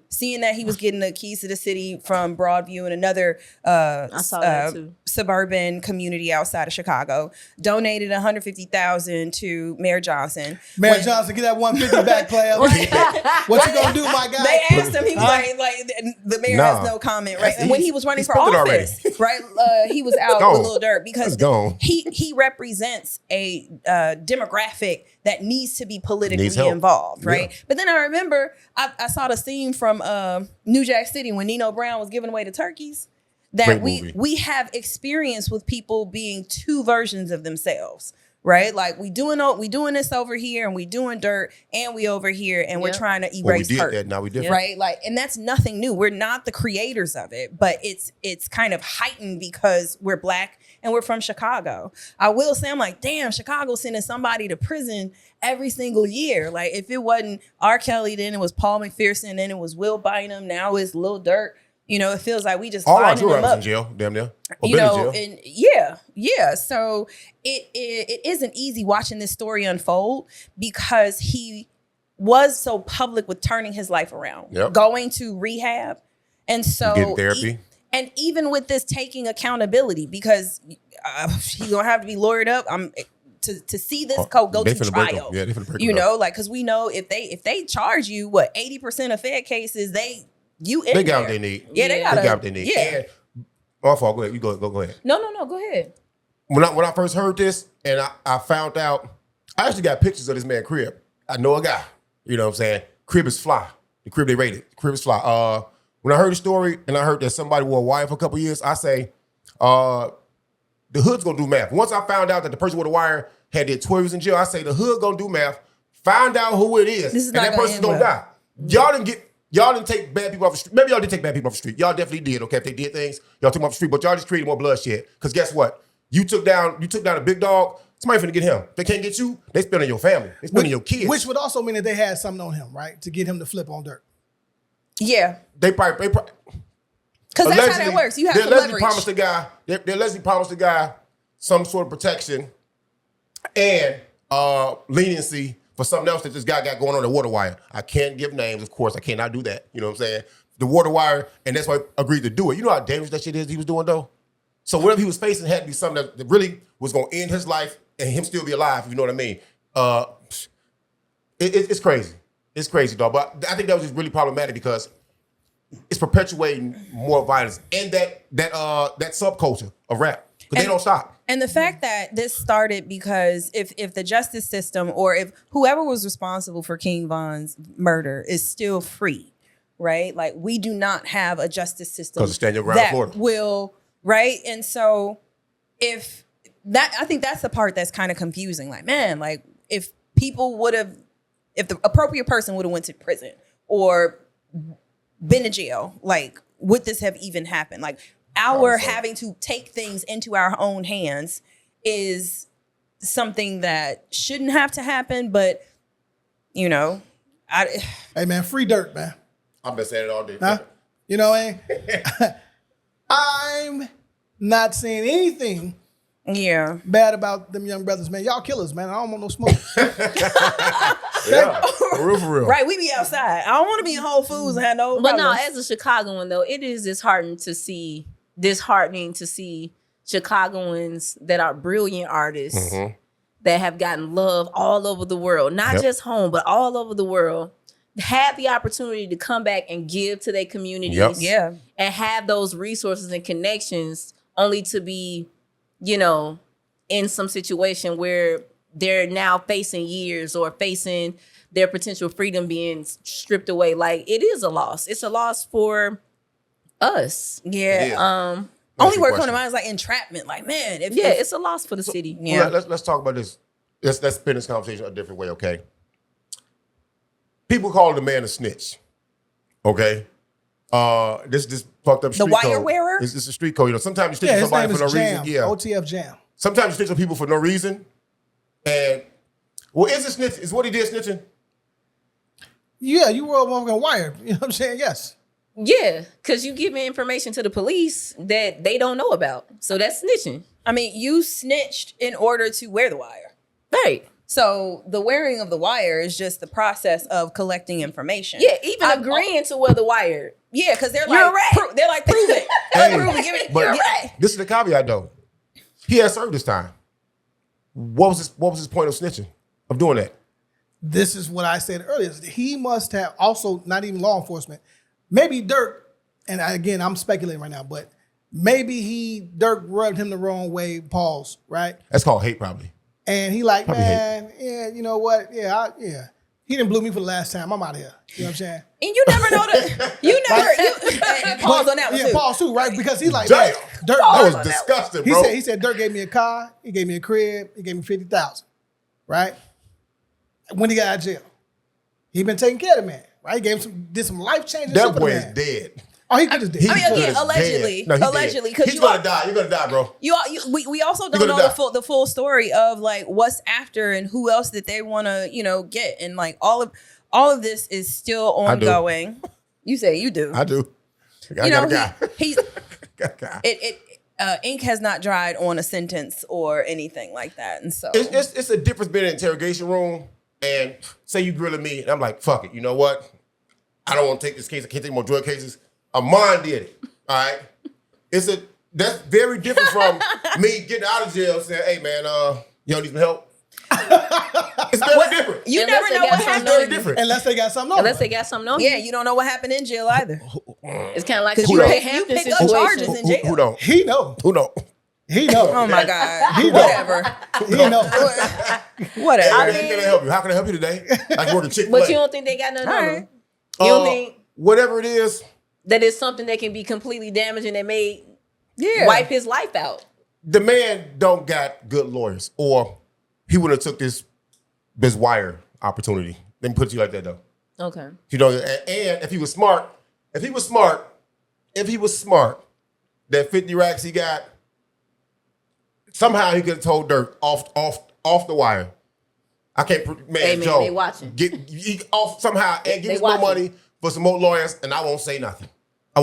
Seeing that he was getting the keys to the city from Broadview and another I saw that too. suburban community outside of Chicago, donated $150,000 to Mayor Johnson. Mayor Johnson, get that 150 back, player. What you gonna do, my guy? They asked him, he was like the mayor has no comment, right? And when he was running for office, right, he was out with Lil Durk because he represents a demographic that needs to be politically involved, right? Yeah. But then I remember I saw the scene from New Jack City when Nino Brown was giving away the turkeys. That we have experience with people being two versions of themselves, right? Like we doing this over here and we doing dirt and we over here and we're trying to erase hurt. That, now we different. Right? Like, and that's nothing new. We're not the creators of it, but it's kind of heightened because we're Black and we're from Chicago. I will say, I'm like, damn, Chicago sending somebody to prison every single year. Like if it wasn't R. Kelly, then it was Paul McPherson, then it was Will Bynum, now it's Lil Durk. You know, it feels like we just all our tour them up. In jail, damn near. You know, and yeah. So it isn't easy watching this story unfold because he was so public with turning his life around, going to rehab, and so getting therapy. And even with this taking accountability, because he's gonna have to be lawyered up. To see this go to trial. You know, like because we know if they charge you 80% of Fed cases, they got what they need. Yeah, they got what they need. Yeah. And, my fault. Go ahead. You go ahead. No. Go ahead. When I first heard this and I found out, I actually got pictures of this man's crib. I know a guy. You know what I'm saying? Crib is fly. The crib they rated. The crib is fly. When I heard the story and I heard that somebody wore a wire for a couple years, I say, the hood's gonna do math. Once I found out that the person with the wire had did 12 years in jail, I say the hood gonna do math. Find out who it is, and that person's gonna die. Y'all didn't take bad people off the street. Maybe y'all did take bad people off the street. Y'all definitely did, okay? If they did things, y'all took them off the street, but y'all just created more bloodshed. Because guess what? You took down a big dog, somebody finna get him. If they can't get you, they spend on your family. They spend on your kids. Which would also mean that they had something on him, right? To get him to flip on Durk. Yeah. They probably because that's how that works. You have to leverage. They allegedly promised the guy some sort of protection and leniency for something else that this guy got going on the water wire. I can't give names, of course. I cannot do that. You know what I'm saying? The water wire, and that's why I agreed to do it. You know how dangerous that shit is he was doing, though? So whatever he was facing had to be something that really was going to end his life and him still be alive, if you know what I mean. It's crazy. It's crazy, dog. But I think that was just really problematic because it's perpetuating more violence and that subculture of rap. Because they don't stop. And the fact that this started because if the justice system or if whoever was responsible for King Von's murder is still free, right? Like we do not have a justice system that will, right? And so I think that's the part that's kind of confusing. Like, man, like if the appropriate person would have went to prison or been to jail, like would this have even happened? Like our having to take things into our own hands is something that shouldn't have to happen, but you know, hey man, free Durk, man. I've been saying it all day. Huh? You know what I mean? I'm not saying anything bad about them young brothers, man. Y'all killers, man. I don't want no smoke. Yeah, for real. Right, we be outside. I don't want to be in Whole Foods and have no But problems. no, as a Chicagoan though, it is disheartening to see Chicagoans that are brilliant artists that have gotten love all over the world, not just home, but all over the world, have the opportunity to come back and give to their communities and have those resources and connections only to be, you know, in some situation where they're now facing years or facing their potential freedom being stripped away. Like it is a loss. It's a loss for us. Yeah. Only word coming to mind is like entrapment. Like, man, it's a loss for the city. Yeah. Let's talk about this. Let's spin this conversation a different way, okay? People call the man a snitch. Okay? This fucked up street code. The wire wearer? It's a street code. You know, sometimes you snitch on somebody for no reason. Yeah. OTF Jam. Sometimes you snitch on people for no reason. And is it snitch? Is what he did snitching? Yeah, you were a motherfucking wire. You know what I'm saying? Yes. Yeah, because you giving information to the police that they don't know about. So that's snitching. I mean, you snitched in order to wear the wire. Right. So the wearing of the wire is just the process of collecting information. Yeah, even agreeing to wear the wire. Yeah, because they're You're like, right. they're like, prove it. Hey, Prove it. Give it. but You're right. this is the caveat though. He had served this time. What was his point of snitching, of doing that? This is what I said earlier. He must have also, not even law enforcement, maybe Durk, and again, I'm speculating right now, but maybe Durk rubbed him the wrong way, pause, right? That's called hate, probably. And he like, Probably man, yeah, you know what? Yeah, he didn't blew me for the last time. I'm out of here. You know what I'm saying? And you never know that. And pause on that one Yeah, too. pause too, right? Because he's like, Damn. man, Durk, I was Durk- disgusted, bro. He said Durk gave me a car, he gave me a crib, he gave me $50,000, right? When he got out of jail, he been taking care of the man, right? He did some life changing shit That for boy the is man. dead. Oh, he could just did. I mean, again, He's allegedly, dead. No, he's allegedly, dead. because He's gonna die. You're gonna die, bro. we also don't gonna know die. the full story of like what's after and who else that they want to get, and like all of this is still ongoing. You say you do. I do. I You got know, a guy. he's Got a guy. ink has not dried on a sentence or anything like that, and so It's a difference being in an interrogation room and say you grilling me, and I'm like, fuck it. You know what? I don't want to take this case. I can't take more drug cases. Amon did it. All right. That's very different from me getting out of jail saying, hey man, you don't need some help. It's very different. you Unless never they know got what something happened. It's very different. Unless they got something on. Unless they got something on you. Yeah, you don't know what happened in jail either. It's kind of like Because the you Fred pick Hampton up situation. charges in jail. Who don't? He know. Who know? He know. Oh my God. He know. Whatever. He know. Whatever. How can I help you? How can I help you today? Like working Chick-fil-A. But you don't think they got nothing on All them? right. You don't think Whatever it is, that it's something that can be completely damaging that may Yeah. wipe his life out? the man don't got good lawyers, or he would have took this wire opportunity. Let me put it to you like that though. Okay. You know, and if he was smart, that 50 racks he got, somehow he could have told Durk off the wire. I can't, man, Hey, man, Joe, they watching. Get off somehow and give They me some more watching. money for some more lawyers, and I won't say nothing. You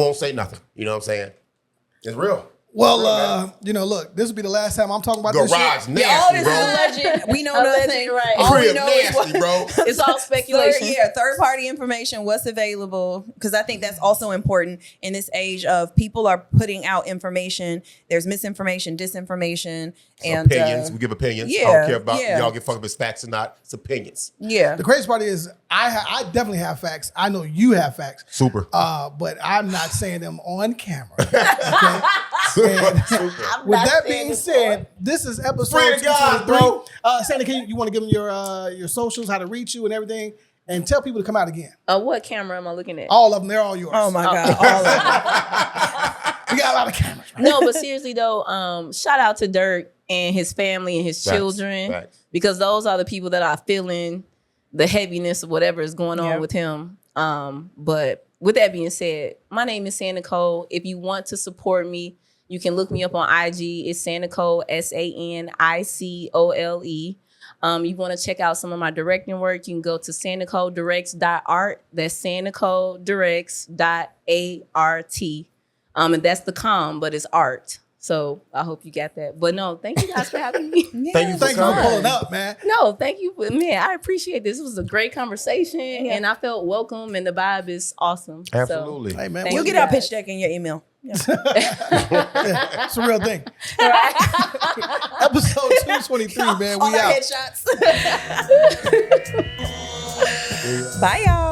know what I'm saying? It's real. Well, look, this will be the last time I'm talking about this Garage shit. nasty, all this bro. is alleged. We know Alleged, nothing. right. All we Crib know is nasty, bro. It's all speculation. Third party information, what's available, because I think that's also important in this age of people are putting out information. There's misinformation, disinformation, and Opinions. We give opinions. I yeah, don't care about yeah. y'all get fucked up as facts or not. It's opinions. yeah. The crazy part is I definitely have facts. I know you have facts. Super. But I'm not saying them on camera. Okay? And with that being said, this is episode Pray to God, 223. bro. Sandy, you want to give them your socials, how to reach you and everything, and tell people to come out again. What camera am I looking at? All of them, they're all yours. Oh my God. All of them. We got a lot of cameras. Right? No, but seriously though, shout out to Durk and his family and his Facts, children, facts. because those are the people that are feeling the heaviness of whatever is going on Yep. with him. But with that being said, my name is Sanicole. If you want to support me, you can look me up on IG. It's Sanicole, SANICOLE. You want to check out some of my directing work, you can go to sanicoledirects.art. That's sanicoledirects.art. And that's the but it's art. So I hope you got that. But no, thank you guys for having me. Thank you for Thank you for coming. pulling up, man. No, thank you. Man, I appreciate this. It was a great conversation and I felt welcome and the vibe is awesome. So, Absolutely. Hey, man. Thank You'll you get our guys. pitch deck in your email. Yeah. It's a real thing. Episode 223, man. All We our out. headshots. Bye, y'all.